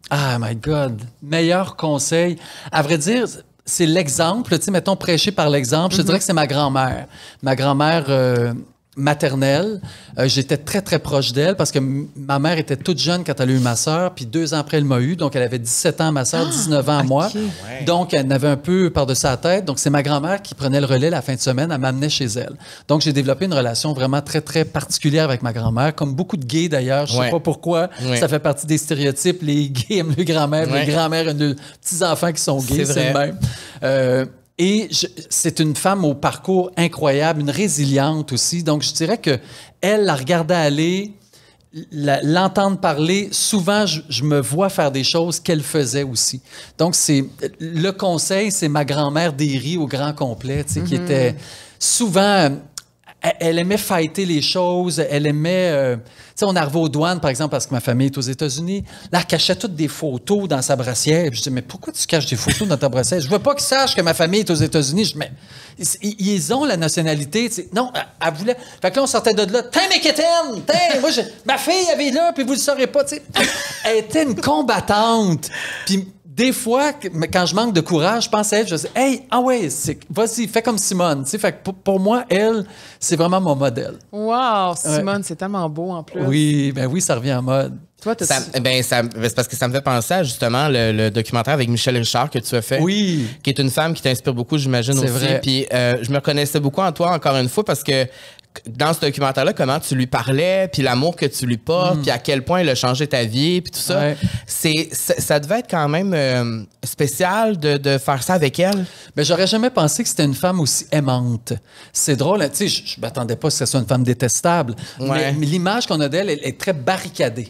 Ah, my God! Meilleur conseil. À vrai dire, c'est l'exemple. Tu sais, mettons, prêcher par l'exemple. Je te dirais que c'est ma grand-mère. Ma grand-mère maternelle. J'étais très, très proche d'elle parce que ma mère était toute jeune quand elle a eu ma sœur, puis 2 ans après, elle m'a eu. Donc, elle avait 17 ans, ma sœur, 19 ans à moi. Ouais. Donc, elle n'avait un peu par-dessus la tête. Donc, c'est ma grand-mère qui prenait le relais la fin de semaine. Elle m'amenait chez elle. Donc, j'ai développé une relation vraiment très, très particulière avec ma grand-mère, comme beaucoup de gays d'ailleurs. Je ne sais pas pourquoi. Ça fait partie des stéréotypes. Les gays aiment le grand-mère, les grand-mères aiment les petits-enfants qui sont gays. C'est le même. Et c'est une femme au parcours incroyable, une résiliente aussi. Donc, je dirais que elle la regardait aller, l'entendre parler. Souvent, je me vois faire des choses qu'elle faisait aussi. Donc, le conseil, c'est ma grand-mère Derry au grand complet, tu sais, qui était souvent... Elle aimait fighter les choses, elle aimait... tu sais, on arrivait aux douanes, par exemple, parce que ma famille est aux États-Unis. Là, elle cachait toutes des photos dans sa brassière. Puis je dis, mais pourquoi tu caches des photos dans ta brassière? Je veux pas qu'ils sachent que ma famille est aux États-Unis. Je dis, mais ils ont la nationalité. Tu sais. Non, elle voulait... Fait que là, on sortait de là. « Tiens, mes quétaines! Tiens! Moi, ma fille, elle est là, puis vous le saurez pas. » Tu sais. Elle était une combattante. Puis... Des fois, quand je manque de courage, je pense à elle, je dis « Hey, vas-y, fais comme Simone. » Tu sais, fait que pour moi, elle, c'est vraiment mon modèle. Wow, Simone, c'est tellement beau en plus. Oui, ben oui, ça revient en mode. Toi, c'est parce que ça me fait penser à justement le documentaire avec Michel Richard que tu as fait. Oui. Qui est une femme qui t'inspire beaucoup, j'imagine aussi. Vrai. Puis je me reconnaissais beaucoup en toi, encore une fois, parce que dans ce documentaire-là, comment tu lui parlais, puis l'amour que tu lui portes, puis à quel point il a changé ta vie, puis tout ça. Ouais. Ça devait être quand même spécial de faire ça avec elle. Mais j'aurais jamais pensé que c'était une femme aussi aimante. C'est drôle, hein, tu sais, je m'attendais pas que ce soit une femme détestable. Ouais. Mais l'image qu'on a d'elle, elle est très barricadée.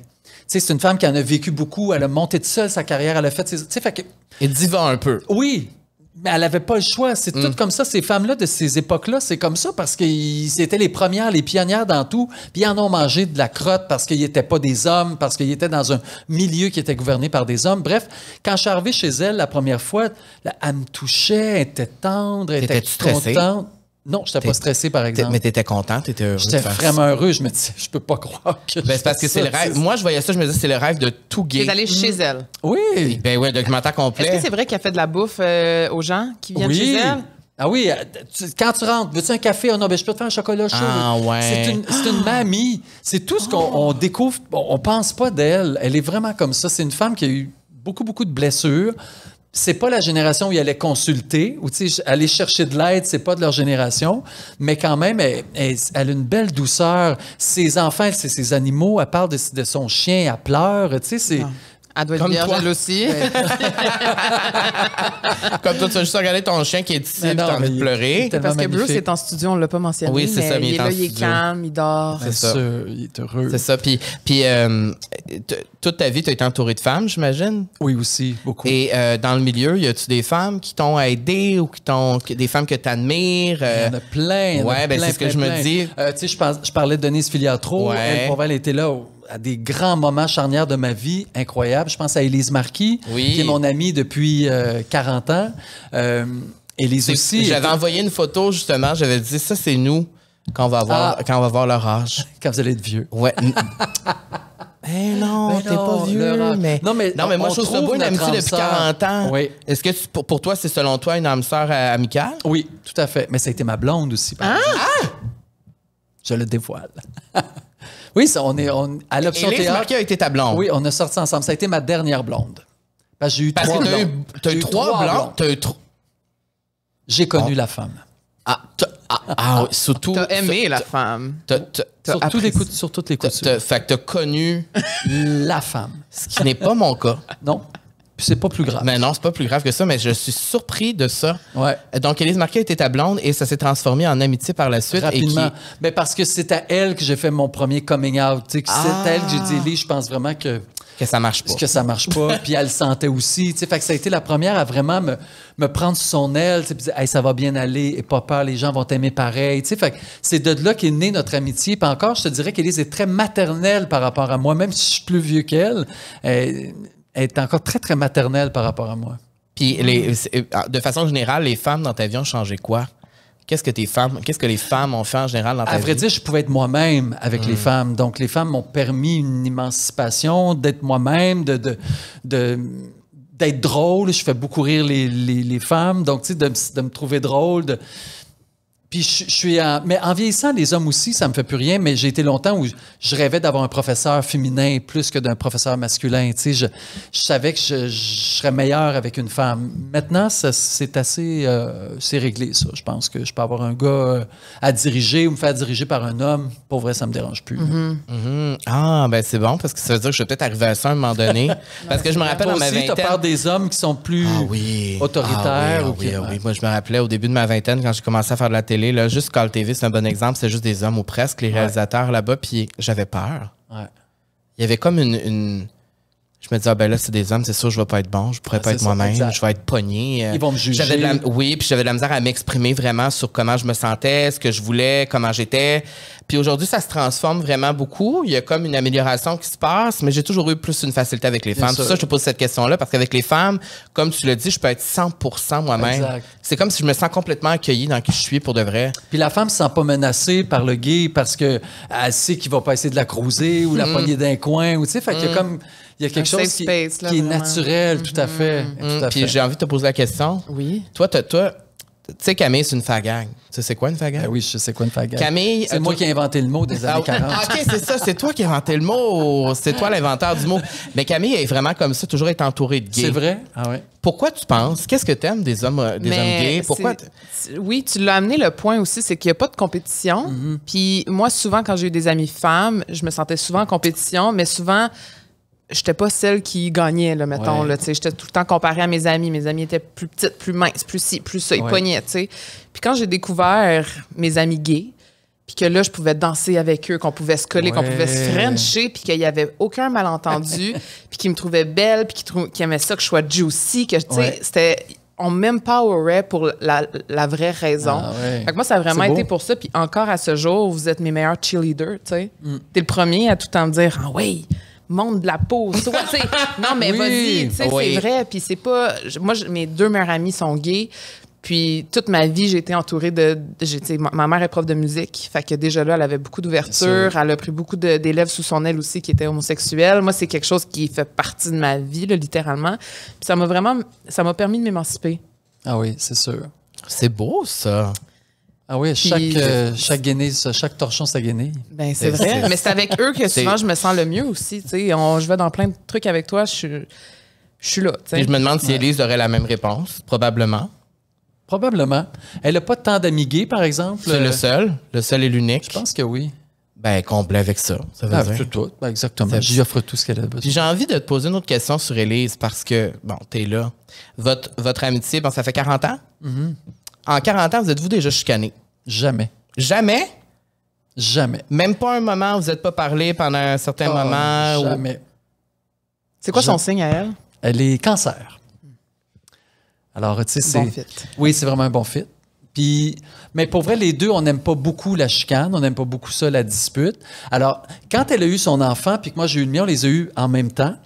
Tu sais, c'est une femme qui en a vécu beaucoup, elle a monté toute seule sa carrière, elle a fait... Tu sais, fait que... Et diva un peu. Oui. Mais elle n'avait pas le choix. C'est tout comme ça. Ces femmes-là de ces époques-là, c'est comme ça parce qu'ils étaient les premières, les pionnières dans tout. Puis ils en ont mangé de la crotte parce qu'ils n'étaient pas des hommes, parce qu'ils étaient dans un milieu qui était gouverné par des hommes. Bref, quand je suis arrivé chez elle la première fois, là, elle me touchait, elle était tendre, elle était contente. Non, je n'étais pas stressé, par exemple. Mais tu étais content, tu étais heureux. J'étais vraiment heureux. Je me disais, je peux pas croire que. Ben, c'est parce que c'est le rêve. Moi, je voyais ça, je me disais, c'est le rêve de tout gay. C'est d'aller chez elle. Oui. Ben oui, un documentaire complet. Est-ce que c'est vrai qu'elle fait de la bouffe aux gens qui viennent chez elle? Ah oui, quand tu rentres, veux-tu un café? Oh non, ben je peux te faire un chocolat chaud. Ah ouais. C'est une mamie. C'est tout ce qu'on découvre. On pense pas d'elle. Elle est vraiment comme ça. C'est une femme qui a eu beaucoup, beaucoup de blessures. C'est pas la génération où ils allaient consulter ou aller chercher de l'aide, c'est pas de leur génération, mais quand même, elle a une belle douceur. Ses enfants, c'est ses animaux, elle parle de son chien, elle pleure, tu sais, c'est... Elle doit être vierge, elle aussi. Comme toi, tu as juste regardé ton chien qui est ici et tu as envie de pleurer. Parce que Bruce est en studio, on ne l'a pas mentionné. Oui, c'est ça, mais il est là, il est calme, il dort. C'est ça. Il est heureux. C'est ça. Puis toute ta vie, tu as été entourée de femmes, j'imagine? Oui, aussi, beaucoup. Et dans le milieu, y a-tu des femmes qui t'ont aidé ou des femmes que tu admires? Il y en a plein. Ouais, ben c'est ce que je me dis. Tu sais, je parlais de Denise Filiatro. Ouais. Elle était là à des grands moments charnières de ma vie, incroyables. Je pense à Élise Marquis, qui est mon amie depuis 40 ans. Élise aussi. J'avais envoyé une photo, justement. J'avais dit, ça, c'est nous quand on va voir leur âge. Quand vous allez être vieux. Ouais. Non, t'es pas vieux. Mais... Non, mais moi, je trouve ça beau, une amitié depuis 40 ans. Oui. Est-ce que pour toi, c'est selon toi une âme sœur amicale? Oui, tout à fait. Mais ça a été ma blonde aussi. Je le dévoile. Oui, à l'option Élise théâtre. Marquis a été ta blonde. Oui, on a sorti ensemble. Ça a été ma dernière blonde. Parce que j'ai eu Parce trois que blondes. t'as eu trois blondes. J'ai connu la femme. Oui, surtout. T'as aimé la femme. Sur toutes les coutures. Fait que t'as connu la femme. Ce qui n'est pas mon cas. Non. Puis c'est pas plus grave. Mais non, c'est pas plus grave que ça, mais je suis surpris de ça. Ouais. Donc, Élise Marquis était ta blonde et ça s'est transformé en amitié par la suite. Rapidement. Mais parce que c'est à elle que j'ai fait mon premier coming out. C'est à elle que j'ai dit, Élise, je pense vraiment que ça marche pas. Que ça marche pas. Puis elle le sentait aussi. Fait que ça a été la première à vraiment me prendre sous son aile. Puis dire, hey, ça va bien aller, et pas peur, les gens vont t'aimer pareil. Fait que c'est de là qu'est née notre amitié. Puis encore, je te dirais qu'Élise est très maternelle par rapport à moi. Même si je suis plus vieux qu'elle, elle est encore très, très maternelle par rapport à moi. Puis, de façon générale, les femmes dans ta vie ont changé quoi? Qu'est-ce que les femmes ont fait en général dans ta vie? À vrai dire, je pouvais être moi-même avec les femmes. Donc, les femmes m'ont permis une émancipation, d'être moi-même, d'être drôle. Je fais beaucoup rire les femmes. Donc, tu sais, de me trouver drôle. Puis je suis mais en vieillissant, les hommes aussi, ça me fait plus rien, mais j'ai été longtemps où je rêvais d'avoir un professeur féminin plus que d'un professeur masculin. Tu sais, je savais que je serais meilleur avec une femme. Maintenant, c'est assez... c'est réglé, ça. Je pense que je peux avoir un gars à diriger ou me faire diriger par un homme. Pour vrai, ça me dérange plus. Ah, ben c'est bon, parce que ça veut dire que je vais peut-être arriver à ça à un moment donné. Parce que je me rappelle dans ma vingtaine... Tu as peur des hommes qui sont plus autoritaires. Oui. Moi, je me rappelais au début de ma vingtaine, quand j'ai commencé à faire de la télé, là, juste Call TV, c'est un bon exemple, c'est juste des hommes ou presque, les réalisateurs là-bas, puis j'avais peur. Ouais. Il y avait comme une... Je me disais, ben là, c'est des hommes, c'est sûr, je vais pas être bon, je pourrais pas être moi-même, je vais être pogné. Ils vont me juger. Oui, puis j'avais de la misère à m'exprimer vraiment sur comment je me sentais, ce que je voulais, comment j'étais. Puis aujourd'hui, ça se transforme vraiment beaucoup. Il y a comme une amélioration qui se passe, mais j'ai toujours eu plus une facilité avec les femmes. C'est pour ça que je te pose cette question-là, parce qu'avec les femmes, comme tu l'as dit, je peux être 100% moi-même. Exact. C'est comme si je me sens complètement accueillie dans qui je suis pour de vrai. Puis la femme ne se sent pas menacée par le gay parce qu'elle sait qu'il va pas essayer de la croiser ou la pogner d'un coin. Ou, tu sais, fait qu'il y a comme... Il y a quelque chose qui est naturel, tout à fait. Puis j'ai envie de te poser la question. Oui. Toi, tu sais, Camille, c'est une fagag. Tu sais, c'est quoi une fagag? Ben oui, je sais quoi une fagag. Camille... C'est moi qui ai inventé le mot des années 40. OK, c'est ça. C'est toi qui as inventé le mot. C'est toi l'inventeur du mot. Mais Camille est vraiment comme ça, toujours être entourée de gays. C'est vrai? Ah ouais. Pourquoi tu penses? Qu'est-ce que tu aimes des hommes gays? Pourquoi? Oui, tu l'as amené le point aussi, c'est qu'il n'y a pas de compétition. Puis moi, souvent, quand j'ai eu des amies femmes, je me sentais souvent en compétition, mais souvent... J'étais pas celle qui gagnait, là, mettons. Ouais. Là, j'étais tout le temps comparée à mes amis. Mes amis étaient plus petites, plus minces, plus ci, plus ça. Ils pognaient, tu sais. Puis quand j'ai découvert mes amis gays, puis que là, je pouvais danser avec eux, qu'on pouvait se coller, qu'on pouvait se frencher, puis qu'il y avait aucun malentendu, puis qu'ils me trouvaient belle, puis qu'ils aimaient ça, que je sois juicy, que, tu sais, c'était... On m'empowerait pour la vraie raison. Fait que moi, ça a vraiment été pour ça. Puis encore à ce jour, vous êtes mes meilleurs cheerleaders, tu sais. T'es le premier à tout le temps me dire « Ah oui! » Monte de la peau. Non, mais vas-y, c'est vrai. Puis c'est pas... Moi, mes deux meilleurs amis sont gays. Puis toute ma vie, j'ai été entourée de... Ma mère est prof de musique. Fait que déjà là, elle avait beaucoup d'ouverture. Elle a pris beaucoup d'élèves sous son aile aussi qui étaient homosexuels. Moi, c'est quelque chose qui fait partie de ma vie, là, littéralement. Puis ça m'a permis de m'émanciper. Ah oui, c'est sûr. C'est beau, ça. Ah oui, chaque guenille, chaque torchon, sa guenille. Ben c'est vrai, mais c'est avec eux que souvent je me sens le mieux aussi. Je vais dans plein de trucs avec toi, je suis là. T'sais. Et je me demande si Élise aurait la même réponse, probablement. Probablement. Elle n'a pas tant d'amis gays, par exemple. C'est le seul et l'unique. Je pense que oui. Ben, complet avec ça. Ça veut dire. C'est tout. Ben, exactement. J'y offre tout ce qu'elle a besoin. Puis j'ai envie de te poser une autre question sur Élise parce que, bon, t'es là. Votre amitié, bon, ça fait 40 ans? Mm-hmm. En 40 ans, vous êtes-vous déjà chicanés? Jamais. Jamais? Jamais. Même pas un moment où vous n'êtes pas parlé pendant un certain moment? Jamais. C'est quoi son signe à elle? Elle est cancer. Alors, tu sais, c'est... Bon fit. Oui, c'est vraiment un bon fit. Puis, mais pour vrai, les deux, on n'aime pas beaucoup la chicane, on n'aime pas beaucoup ça, la dispute. Alors, quand elle a eu son enfant, puis que moi j'ai eu le mien, on les a eus en même temps,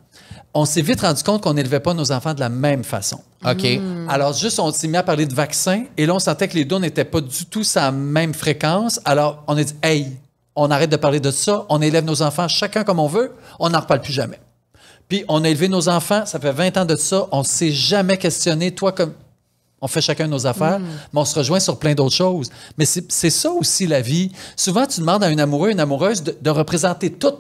on s'est vite rendu compte qu'on n'élevait pas nos enfants de la même façon. OK. Alors, juste, on s'est mis à parler de vaccins, et là, on sentait que les deux n'étaient pas du tout sur la même fréquence. Alors, on a dit, hey, on arrête de parler de ça, on élève nos enfants chacun comme on veut, on n'en reparle plus jamais. Puis, on a élevé nos enfants, ça fait 20 ans de ça, on ne s'est jamais questionné, toi comme... On fait chacun nos affaires, mais on se rejoint sur plein d'autres choses. Mais c'est ça aussi la vie. Souvent, tu demandes à un amoureux, une amoureuse de représenter tout.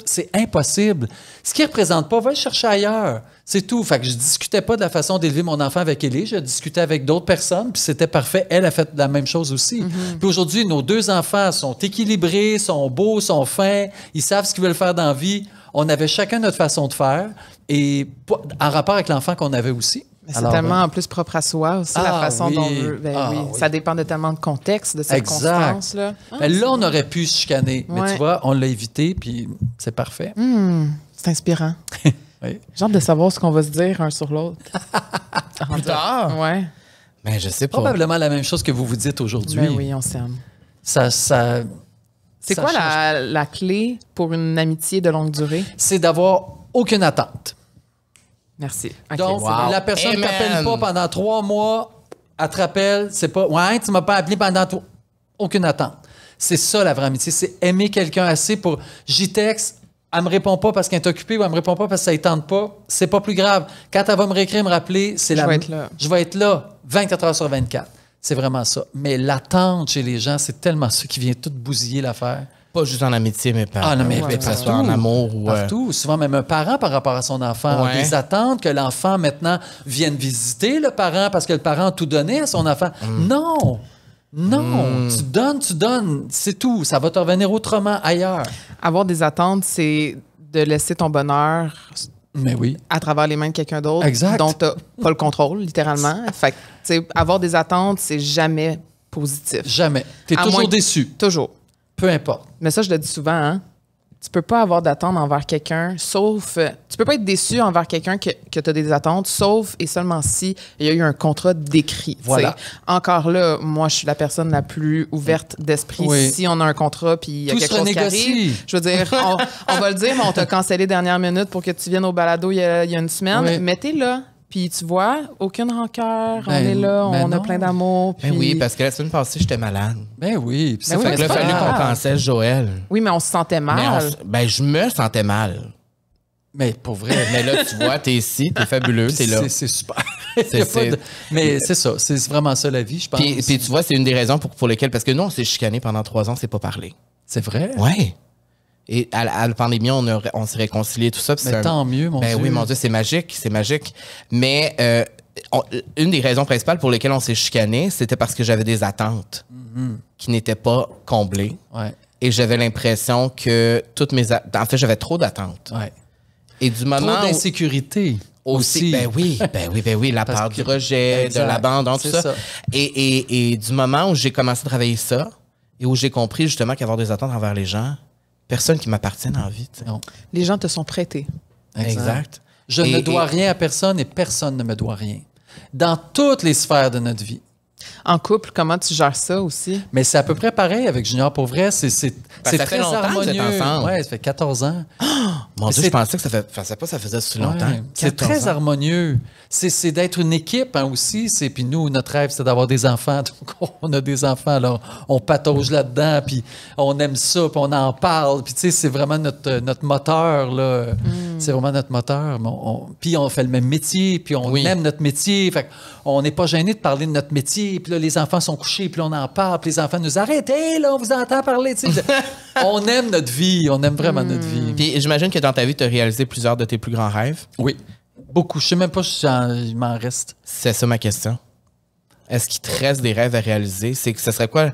C'est impossible. Ce qu'il ne représente pas, va le chercher ailleurs. C'est tout. Fait que je discutais pas de la façon d'élever mon enfant avec Élie. Je discutais avec d'autres personnes, puis c'était parfait. Elle a fait la même chose aussi. Puis aujourd'hui, nos deux enfants sont équilibrés, sont beaux, sont fins. Ils savent ce qu'ils veulent faire dans la vie. On avait chacun notre façon de faire, et en rapport avec l'enfant qu'on avait aussi. C'est tellement en plus propre à soi aussi, la façon dont on veut. Oui. Ça dépend de tellement de contexte, de circonstances. Là, on aurait pu se chicaner. Mais tu vois, on l'a évité, puis c'est parfait. C'est inspirant. Oui. J'ai hâte de savoir ce qu'on va se dire un sur l'autre. Plus tard? Ouais. Ben, je sais pas. Probablement la même chose que vous vous dites aujourd'hui. Ben oui, on s'aime. C'est quoi la clé pour une amitié de longue durée? C'est d'avoir aucune attente. Merci. Okay. Donc, la personne ne t'appelle pas pendant 3 mois, elle te rappelle, c'est pas « Ouais, tu m'as pas appelé pendant... » Aucune attente. C'est ça, la vraie amitié. C'est aimer quelqu'un assez pour... J'y texte, elle me répond pas parce qu'elle est occupée ou elle me répond pas parce que ça ne tente pas. C'est pas plus grave. Quand elle va me réécrire, me rappeler, c'est vais être là. Je vais être là 24 heures sur 24. C'est vraiment ça. Mais l'attente chez les gens, c'est tellement ça qui vient tout bousiller l'affaire. Pas juste en amitié, mais pas. Que ça soit en amour ou. Partout. Souvent, même un parent par rapport à son enfant. Ouais. Des attentes que l'enfant, maintenant, vienne visiter le parent parce que le parent a tout donné à son enfant. Non! Tu donnes. C'est tout. Ça va te revenir autrement ailleurs. Avoir des attentes, c'est de laisser ton bonheur Mais oui. à travers les mains de quelqu'un d'autre dont tu n'as pas le contrôle, littéralement. Fait que, tu sais, avoir des attentes, c'est jamais positif. Jamais. Tu es toujours déçu. Toujours. Peu importe. Mais ça, je le dis souvent, hein? Tu peux pas avoir d'attente envers quelqu'un, sauf... tu peux pas être déçu envers quelqu'un que tu as des attentes, sauf et seulement si il y a eu un contrat d'écrit. Voilà. T'sais. Encore là, moi, je suis la personne la plus ouverte d'esprit. Oui. Si on a un contrat puis il y a quelque chose qui arrive, je veux dire, on va le dire, mais on t'a cancellé dernière minute pour que tu viennes au balado il y a une semaine. Oui. Mais t'es là. Puis tu vois, aucune rancœur, on est là, on a plein d'amour. Puis... Ben oui, parce que la semaine passée, j'étais malade. Ben oui. Ça fait qu'il a fallu qu'on cancelle Joël. Oui, mais on se sentait mal. Je me sentais mal. Mais pour vrai. Mais là, tu vois, t'es ici, t'es fabuleux, t'es là. C'est super. Mais c'est ça, c'est vraiment ça la vie, je pense. Puis tu vois, c'est une des raisons pour lesquelles, parce que nous, on s'est chicanés pendant 3 ans, on s'est pas parlé. C'est vrai? Oui. Et à la pandémie, on s'est réconciliés, tout ça. Mais tant mieux, mon Dieu. Oui, mon Dieu, c'est magique. Mais une des raisons principales pour lesquelles on s'est chicanés, c'était parce que j'avais des attentes qui n'étaient pas comblées. Ouais. Et j'avais l'impression que en fait, j'avais trop d'attentes. Ouais. Et du moment trop d'insécurité. Aussi. Ben oui, la peur du rejet, de l'abandon, tout ça. Et du moment où j'ai commencé à travailler ça, et où j'ai compris justement qu'avoir des attentes envers les gens, personne qui m'appartient en vie. Non. Les gens te sont prêtés. Exact. Je ne dois rien à personne et personne ne me doit rien. Dans toutes les sphères de notre vie. En couple, comment tu gères ça aussi? Mais c'est à peu près pareil avec Junior. Pour vrai, c'est très harmonieux. Oui, ça fait 14 ans. Mon Dieu, je pensais que ça faisait si longtemps. C'est très harmonieux. C'est d'être une équipe aussi. Puis nous, notre rêve, c'est d'avoir des enfants. Donc, on a des enfants. Alors, on patauge là-dedans, puis on aime ça, puis on en parle. Puis, tu sais, c'est vraiment notre moteur, là. C'est vraiment notre moteur. Puis, on fait le même métier, puis on aime notre métier. Fait on n'est pas gêné de parler de notre métier. Puis là, les enfants sont couchés, puis là, on en parle. Puis les enfants nous arrêtent. Hey, là, on vous entend parler. On aime notre vie. On aime vraiment notre vie. Puis j'imagine que dans ta vie, tu as réalisé plusieurs de tes plus grands rêves. Oui. Beaucoup. Je sais même pas si il m'en reste. C'est ça ma question. Est-ce qu'il te reste des rêves à réaliser? C'est que ce serait quoi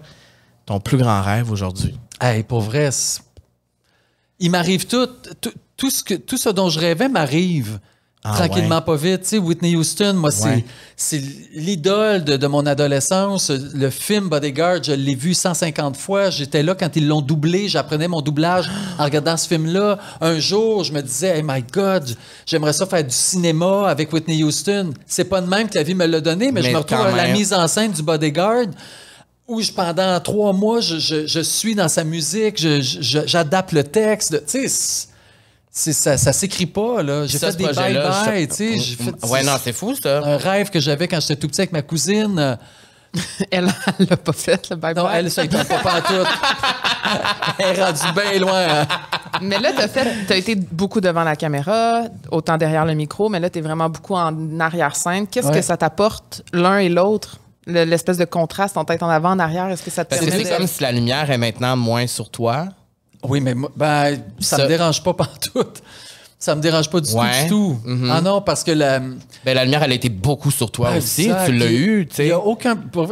ton plus grand rêve aujourd'hui? Hey, pour vrai, il m'arrive tout ce dont je rêvais m'arrive. Tranquillement, pas vite. Tu sais, Whitney Houston, moi, c'est l'idole de mon adolescence. Le film Bodyguard, je l'ai vu 150 fois. J'étais là quand ils l'ont doublé. J'apprenais mon doublage en regardant ce film-là. Un jour, je me disais, hey my God, j'aimerais ça faire du cinéma avec Whitney Houston. C'est pas de même que la vie me l'a donné, mais je me retrouve à la mise en scène du Bodyguard où pendant 3 mois, je suis dans sa musique, j'adapte le texte. Tu sais, ça s'écrit pas, là. J'ai fait des bye-bye, tu sais. Ouais, non, c'est fou, ça. Un rêve que j'avais quand j'étais tout petit avec ma cousine. Elle l'a pas fait, le bye-bye. Non, elle, ça, elle ne pas pantoute. Elle est rendue bien loin. Hein. Mais là, t'as été beaucoup devant la caméra, autant derrière le micro, mais là, t'es vraiment beaucoup en arrière-scène. Qu'est-ce que ça t'apporte, l'un et l'autre? L'espèce de contraste, en tête en avant, en arrière, est-ce que ça te permet? Parce que c'est comme si la lumière est maintenant moins sur toi. Oui, mais ça me dérange pas pantoute. Ça me dérange pas du tout. Mm-hmm. Ah non, parce que la lumière, elle a été beaucoup sur toi aussi. Tu l'as eu, tu sais.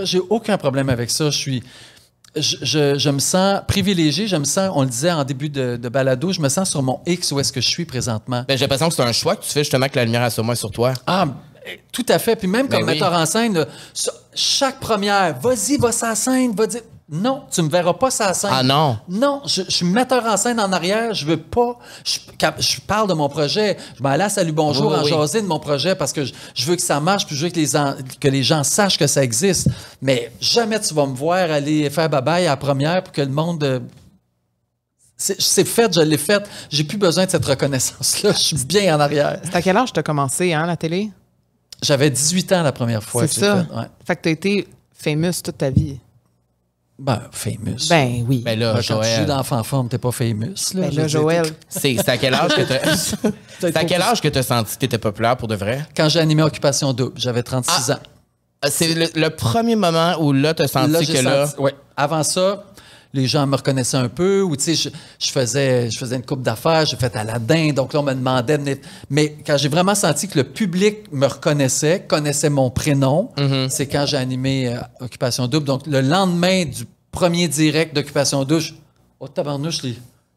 J'ai aucun problème avec ça. Je me sens privilégié. Je me sens, on le disait en début de balado, je me sens sur mon X où est-ce que je suis présentement. J'ai l'impression que c'est un choix que tu fais justement que la lumière est moins sur toi. Ah, tout à fait. Puis même comme metteur en scène, là, chaque première, vas-y, va sur la scène, va dire... Non, tu me verras pas sur la scène. Ah non? Non, je suis metteur en scène en arrière. Je veux pas... Je parle de mon projet. Je m'en allais à Salut Bonjour en jaser de mon projet parce que je veux que ça marche puis je veux que les gens sachent que ça existe. Mais jamais tu vas me voir aller faire bye-bye à la première pour que le monde... C'est fait, je l'ai fait. J'ai plus besoin de cette reconnaissance-là. Je suis bien en arrière. C'est à quel âge tu as commencé, la télé? J'avais 18 ans la première fois. C'est ça? Fait que tu as été famous toute ta vie. Famous. Ben oui. Ben là, quand tu joues d'enfant forme, t'es pas famous. Là, ben là, Joël. C'est à quel âge que t'as senti que t'étais populaire pour de vrai? Quand j'ai animé Occupation Double, j'avais 36 ans. C'est le premier moment où là, t'as senti que là... Oui. Avant ça, les gens me reconnaissaient un peu, ou tu sais, je faisais une coupe d'affaires, j'ai fait Aladdin, donc là, on me demandait de venir. Mais quand j'ai vraiment senti que le public me reconnaissait, connaissait mon prénom, c'est quand j'ai animé Occupation Double. Donc, le lendemain du premier direct d'Occupation Double, tabarnouche,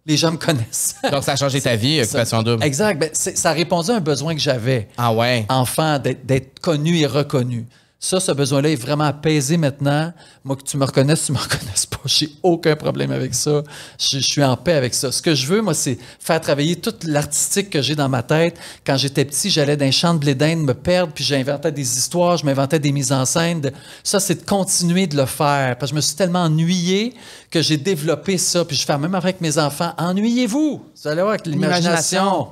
les gens me connaissent. Donc, ça a changé ta vie, Occupation Double. Exact. Ça a répondu à un besoin que j'avais. Ah ouais? Enfant, d'être connu et reconnu. Ce besoin-là est vraiment apaisé maintenant. Moi, que tu me reconnaisses, tu me reconnaisses pas. J'ai aucun problème avec ça. Je suis en paix avec ça. Ce que je veux, moi, c'est faire travailler toute l'artistique que j'ai dans ma tête. Quand j'étais petit, j'allais dans les champs de blé d'Inde me perdre, puis j'inventais des histoires, je m'inventais des mises en scène. Ça, c'est de continuer de le faire. Parce que je me suis tellement ennuyé que j'ai développé ça. Puis je fais même avec mes enfants. Ennuyez-vous! Vous allez voir avec l'imagination.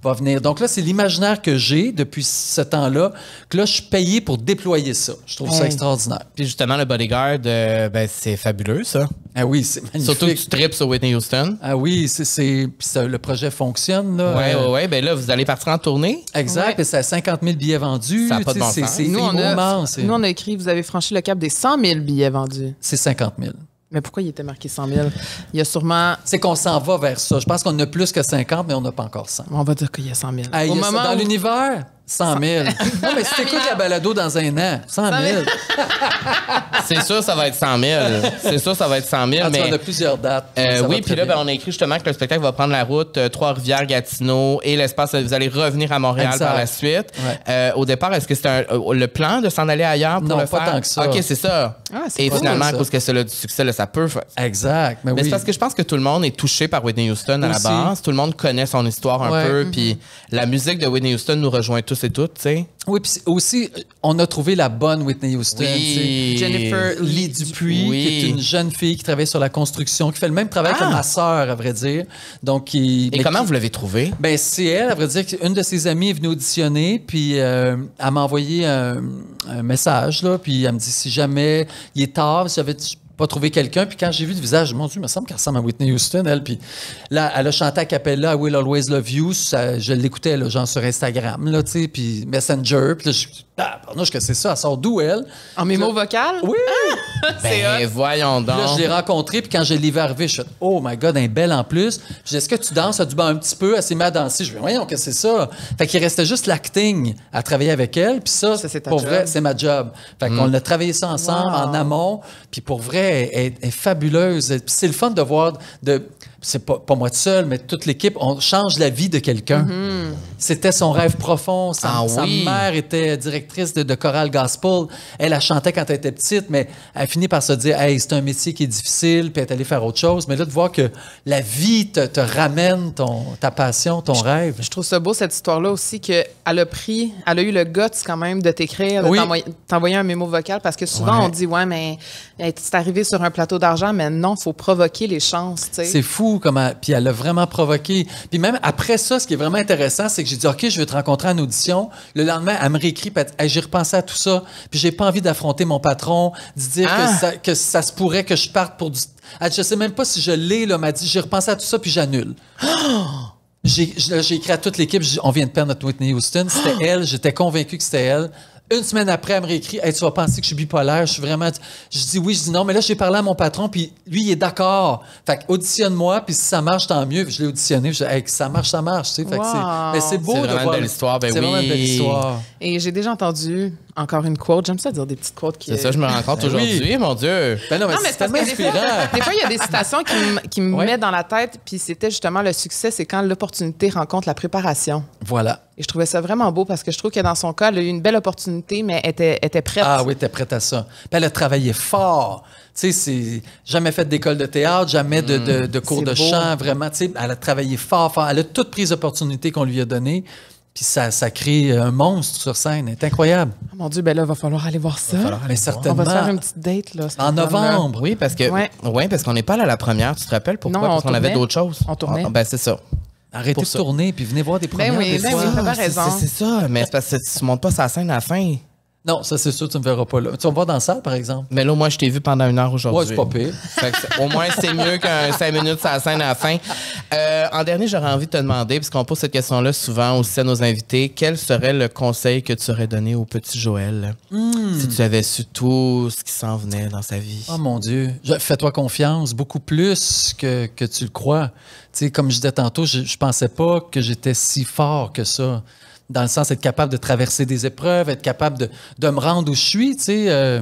Va venir. Donc là, c'est l'imaginaire que j'ai depuis ce temps-là, que là, je suis payé pour déployer ça. Je trouve ça extraordinaire. Puis justement, le Bodyguard, c'est fabuleux, ça. Ah oui, c'est magnifique. Surtout que tu tripes sur Whitney Houston. Ah oui, puis le projet fonctionne, là. Oui. Ben là, vous allez partir en tournée. Exact, et c'est à 50 000 billets vendus. Ça n'a pas de bon sens. Nous, on a écrit, vous avez franchi le cap des 100 000 billets vendus. C'est 50 000. Mais pourquoi il était marqué 100 000? Il y a sûrement... C'est qu'on s'en va vers ça. Je pense qu'on a plus que 50, mais on n'a pas encore 100. On va dire qu'il y a 100 000. Dans l'univers, 100 000. Non, mais si t'écoutes la balado dans un an, 100 000. C'est sûr, ça va être 100 000. C'est sûr, ça va être 100 000. Mais on a plusieurs dates. Oui, puis là, on a écrit justement que le spectacle va prendre la route Trois-Rivières, Gatineau et l'espace. Vous allez revenir à Montréal par la suite. Ouais. Au départ, est-ce que c'était le plan de s'en aller ailleurs pour le faire? Non, pas tant que ça. OK, c'est ça. Et finalement, à cause que c'est du succès, là, ça peut... Exact. Mais c'est parce que je pense que tout le monde est touché par Whitney Houston à la base. Tout le monde connaît son histoire un peu. Puis la musique de Whitney Houston nous rejoint tous et toutes, tu sais. Oui, puis aussi, on a trouvé la bonne Whitney Houston. Oui. Jennifer Lee Dupuis, qui est une jeune fille qui travaille sur la construction, qui fait le même travail que ma sœur, à vrai dire. Donc, comment vous l'avez trouvée? Ben, c'est elle, à vrai dire, une de ses amies est venue auditionner, puis elle m'a envoyé un message, là, puis elle me dit si jamais il est tard, si j'avais pas trouvé quelqu'un. Puis quand j'ai vu le visage, mon Dieu, il me semble qu'elle ressemble à Whitney Houston, elle. Puis là, elle a chanté a cappella I Will Always Love You. Je l'écoutais, là, genre sur Instagram, là, tu sais, puis Messenger. Puis là, pardon, que c'est ça? Elle sort d'où, elle? En mémo vocal? Oui! Ben, voyons donc. Puis là, je l'ai rencontrée, puis quand je l'ai vu arriver, je suis oh my God, un bel en plus. Puis je dis, est-ce que tu danses? Elle a dit, un petit peu. Elle s'est mise à danser. Je dis, voyons, que c'est ça? Fait qu'il restait juste l'acting à travailler avec elle. Puis ça, pour vrai, c'est ma job. Fait qu'on a travaillé ça ensemble en amont. Puis pour vrai, vrai, est fabuleuse. C'est le fun de voir... C'est pas moi tout seul, mais toute l'équipe, on change la vie de quelqu'un. C'était son rêve profond. Sa mère était directrice de chorale gospel. Elle chantait quand elle était petite, mais elle finit par se dire « Hey, c'est un métier qui est difficile », puis elle est allée faire autre chose. Mais là, de voir que la vie te ramène ta passion, ton rêve. Je trouve ça beau, cette histoire-là aussi, qu'elle a eu le guts quand même de t'écrire, de t'envoyer un mémo vocal, parce que souvent, on dit « Ouais, mais c'est arrivé sur un plateau d'argent », mais non, il faut provoquer les chances, tu sais. C'est fou. Puis elle l'a vraiment provoqué. Puis même après ça, ce qui est vraiment intéressant, c'est que j'ai dit, OK, je vais te rencontrer en audition. Le lendemain, elle me réécrit, puis hey, j'ai repensé à tout ça, puis j'ai pas envie d'affronter mon patron, de dire que ça se pourrait que je parte pour du... Je sais même pas si je l'ai, là, m'a dit, j'ai repensé à tout ça, puis j'annule. J'ai écrit à toute l'équipe, on vient de perdre notre Whitney Houston, c'était elle, j'étais convaincu que c'était elle. Une semaine après, elle me réécrit « Hey, tu vas penser que je suis bipolaire. Je suis vraiment... » Je dis oui, je dis non. Mais là, j'ai parlé à mon patron, puis lui, il est d'accord. Fait que auditionne-moi, puis si ça marche, tant mieux. Puis je l'ai auditionné. Je dis hey, ça marche, ça marche. Tu sais. Fait que mais c'est beau de voir. Une belle histoire. C'est vraiment une belle histoire. Et j'ai déjà entendu encore une quote. J'aime ça dire des petites quotes. C'est ça, je me rends compte aujourd'hui, mon Dieu. Ben non, mais c'est tellement inspirant. Des fois, il y a des citations qui me mettent dans la tête, puis c'était justement le succès, c'est quand l'opportunité rencontre la préparation. Voilà. Et je trouvais ça vraiment beau parce que je trouve que dans son cas, elle a eu une belle opportunité, mais elle était prête. Ah oui, elle était prête à ça. Puis elle a travaillé fort. Tu sais, c'est jamais fait d'école de théâtre, jamais de cours de chant, vraiment. Tu sais, elle a travaillé fort. Elle a toutes prises d'opportunités qu'on lui a données. Puis ça crée un monstre sur scène. C'est incroyable. Oh mon Dieu, ben là, il va falloir aller voir ça. Mais certainement. On va se faire une petite date, là. En novembre. Oui, parce qu'on n'est pas là à la première. Tu te rappelles pourquoi? Non, parce qu'on avait d'autres choses. On tournait. Ben, c'est ça. Arrêtez de tourner, puis venez voir des premières. Oui, t'as pas raison. C'est ça, mais c'est parce que tu montes pas sa scène à la fin. Non, ça, c'est sûr, tu me verras pas là. Tu vas me voir dans la salle, par exemple? Mais là, moi, je t'ai vu pendant 1 heure aujourd'hui. Ouais, c'est pas pire. Au moins, c'est mieux qu'un 5 minutes sur la scène à la fin. En dernier, j'aurais envie de te demander, puisqu'on pose cette question-là souvent aussi à nos invités, quel serait le conseil que tu aurais donné au petit Joël si tu avais su tout ce qui s'en venait dans sa vie? Oh mon Dieu. Fais-toi confiance, beaucoup plus que tu le crois. Tu sais, comme je disais tantôt, je pensais pas que j'étais si fort que ça. Dans le sens d'être capable de traverser des épreuves, être capable de me rendre où je suis, tu sais.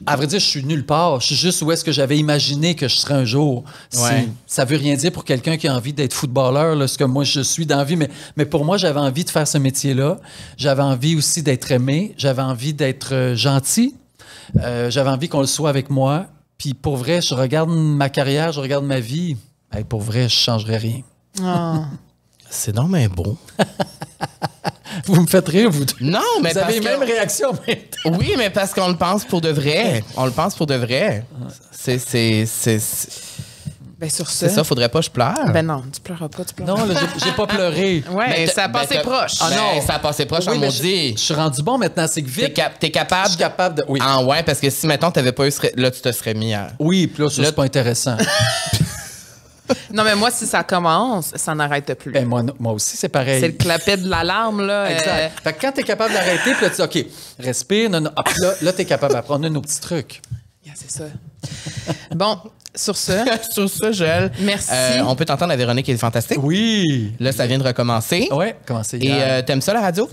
À vrai dire, je suis nulle part. Je suis juste où est-ce que j'avais imaginé que je serais un jour. Ouais. Ça veut rien dire pour quelqu'un qui a envie d'être footballeur, là, ce que moi je suis dans la vie. Mais pour moi, j'avais envie de faire ce métier-là. J'avais envie aussi d'être aimé. J'avais envie d'être gentil. J'avais envie qu'on le soit avec moi. Puis pour vrai, je regarde ma carrière, je regarde ma vie. Hey, pour vrai, je changerais rien. Oh. C'est donc bien beau. Vous me faites rire, vous. Non, mais vous avez la même réaction. Mais... Oui, mais parce qu'on le pense pour de vrai. On le pense pour de vrai. Ben sur c'est ça, faudrait pas que je pleure. Ben non, tu pleureras pas, Non, là, j'ai pas pleuré. Ouais, mais ça a passé proche. Ah non, ça a passé proche, en maudit. Je suis rendu bon maintenant, c'est que vite. T'es capable? Je suis capable de... Oui. Ah ouais, parce que si, mettons, t'avais pas eu... Là, tu te serais mis à... Oui, puis là, ça, c'est pas intéressant. Non, mais moi, si ça commence, ça n'arrête plus. Ben, moi aussi, c'est pareil. C'est le clapet de l'alarme, là. Exact. Fait que quand t'es capable d'arrêter, puis là, tu dis, OK, respire, non. Ah, puis là, t'es capable d'apprendre nos petits trucs. Yeah, c'est ça. Bon, sur ce... Sur ce, Joël. Merci. On peut t'entendre à Véronique, elle est fantastique. Oui. Là, ça vient de recommencer. Oui, commencer. Et t'aimes ça, la radio?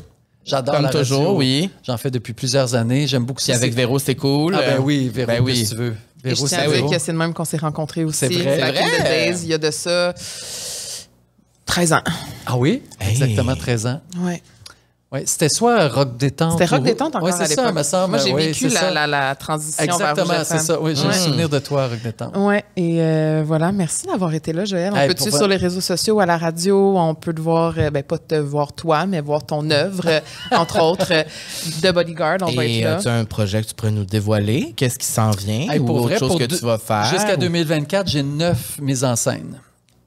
J'adore comme la toujours, radio. Oui. J'en fais depuis plusieurs années. J'aime beaucoup ça. Puis avec Véro, c'est cool. Ah ben oui, Véro, ben oui. si tu veux. Et je tiens à dire que c'est le même qu'on s'est rencontrés aussi. C'est vrai. Back in the days, il y a de ça 13 ans. Ah oui? Hey. Exactement 13 ans. Oui. Ouais, c'était soit Rock Détente. C'était Rock Détente encore à l'époque. Ça, me semble. Moi, j'ai oui, vécu la transition Exactement, vers c'est ça. Oui, j'ai le souvenir de toi, Rock Détente. Oui, et voilà. Merci d'avoir été là, Joël. On peut te suivre sur les réseaux sociaux, à la radio. On peut te voir, pas te voir toi, mais voir ton œuvre, entre autres, de Bodyguard. On va être là. As-tu un projet que tu pourrais nous dévoiler? Qu'est-ce qui s'en vient? Hey, ou pour autre vrai, chose que tu vas faire? Jusqu'à 2024, j'ai 9 mises en scène.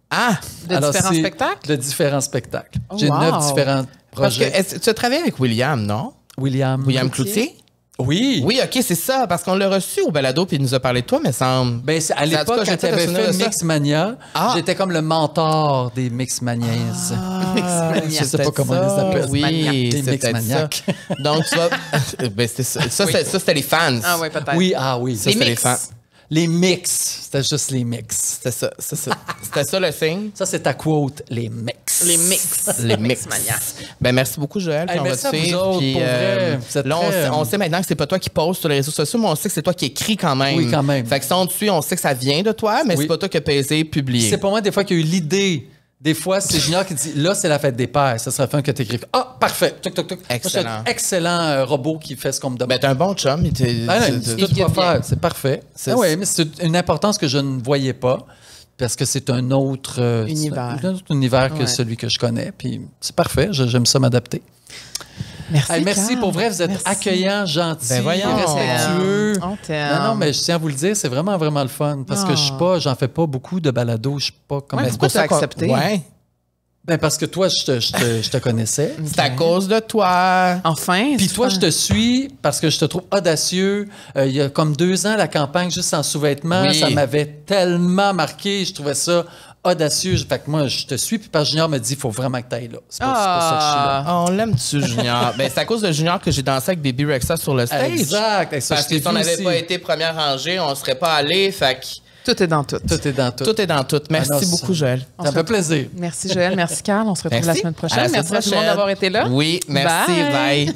Ah! De différents spectacles? De différents spectacles. Oh, j'ai 9 différents projets. Parce que tu as travaillé avec William, non? William Cloutier? Oui. Oui, OK, c'est ça. Parce qu'on l'a reçu au balado puis il nous a parlé de toi, mais semble. Ben, à l'époque, quand tu avais fait Mixmania, j'étais comme le mentor des Mixmaniaises. Mixmania. Je sais pas comment on les appelle. Oui, des c'est Mixmaniacs. Donc, tu vas... ben, ça, c'était les fans. Ah oui, peut-être. Oui, ah oui. Ça, c'était les fans. Les mix. C'était juste les mix. C'était ça. C'était ça le signe. Ça, c'est ta quote, les mix. Les mix. Les mix. Mania. Merci beaucoup, Joël. Hey, merci à vous autres, pour vrai. Là, on sait maintenant que c'est pas toi qui postes sur les réseaux sociaux, mais on sait que c'est toi qui écris quand même. Oui, quand même. Fait que si on te suit, on sait que ça vient de toi, mais c'est pas toi qui as pesé, publié. C'est pas moi, des fois, qui a eu l'idée. Des fois, c'est Junior qui dit là, c'est la fête des pères. Ça serait fun que tu écrives. Ah, parfait. Excellent. Moi, excellent robot qui fait ce qu'on me demande. Ben, t'es un bon chum. Tout va faire. C'est parfait. Oui, mais c'est une importance que je ne voyais pas parce que c'est un autre univers que celui que je connais. Puis c'est parfait. J'aime ça m'adapter. Merci pour vrai, vous êtes accueillants, gentils, respectueux. On t'aime. Non, mais je tiens à vous le dire, c'est vraiment, vraiment le fun. Parce que j'en fais pas beaucoup de balados. Je suis pas comme... pourquoi t'as accepté? Ouais. Ben parce que toi, je te connaissais. C'est à cause de toi. Enfin. Puis toi, je te suis parce que je te trouve audacieux. Il y a comme 2 ans, la campagne juste en sous-vêtements, ça m'avait tellement marqué. Je trouvais ça audacieux. Fait que moi, je te suis. Puis parce que Junior me dit, il faut vraiment que tu ailles là. C'est pas ça que je suis là. On l'aime-tu, Junior? Ben, c'est à cause de Junior que j'ai dansé avec Baby Rexha sur le stage. Exact. Parce que si on n'avait pas été première rangée, on ne serait pas allé. Fait que... Tout est dans tout. Tout est dans tout. Tout est dans tout. Merci beaucoup, Joël. Ça me fait plaisir. Merci, Joël. Merci, Carl. On se retrouve la semaine prochaine. Merci à tout le monde d'avoir été là. Oui, merci. Bye.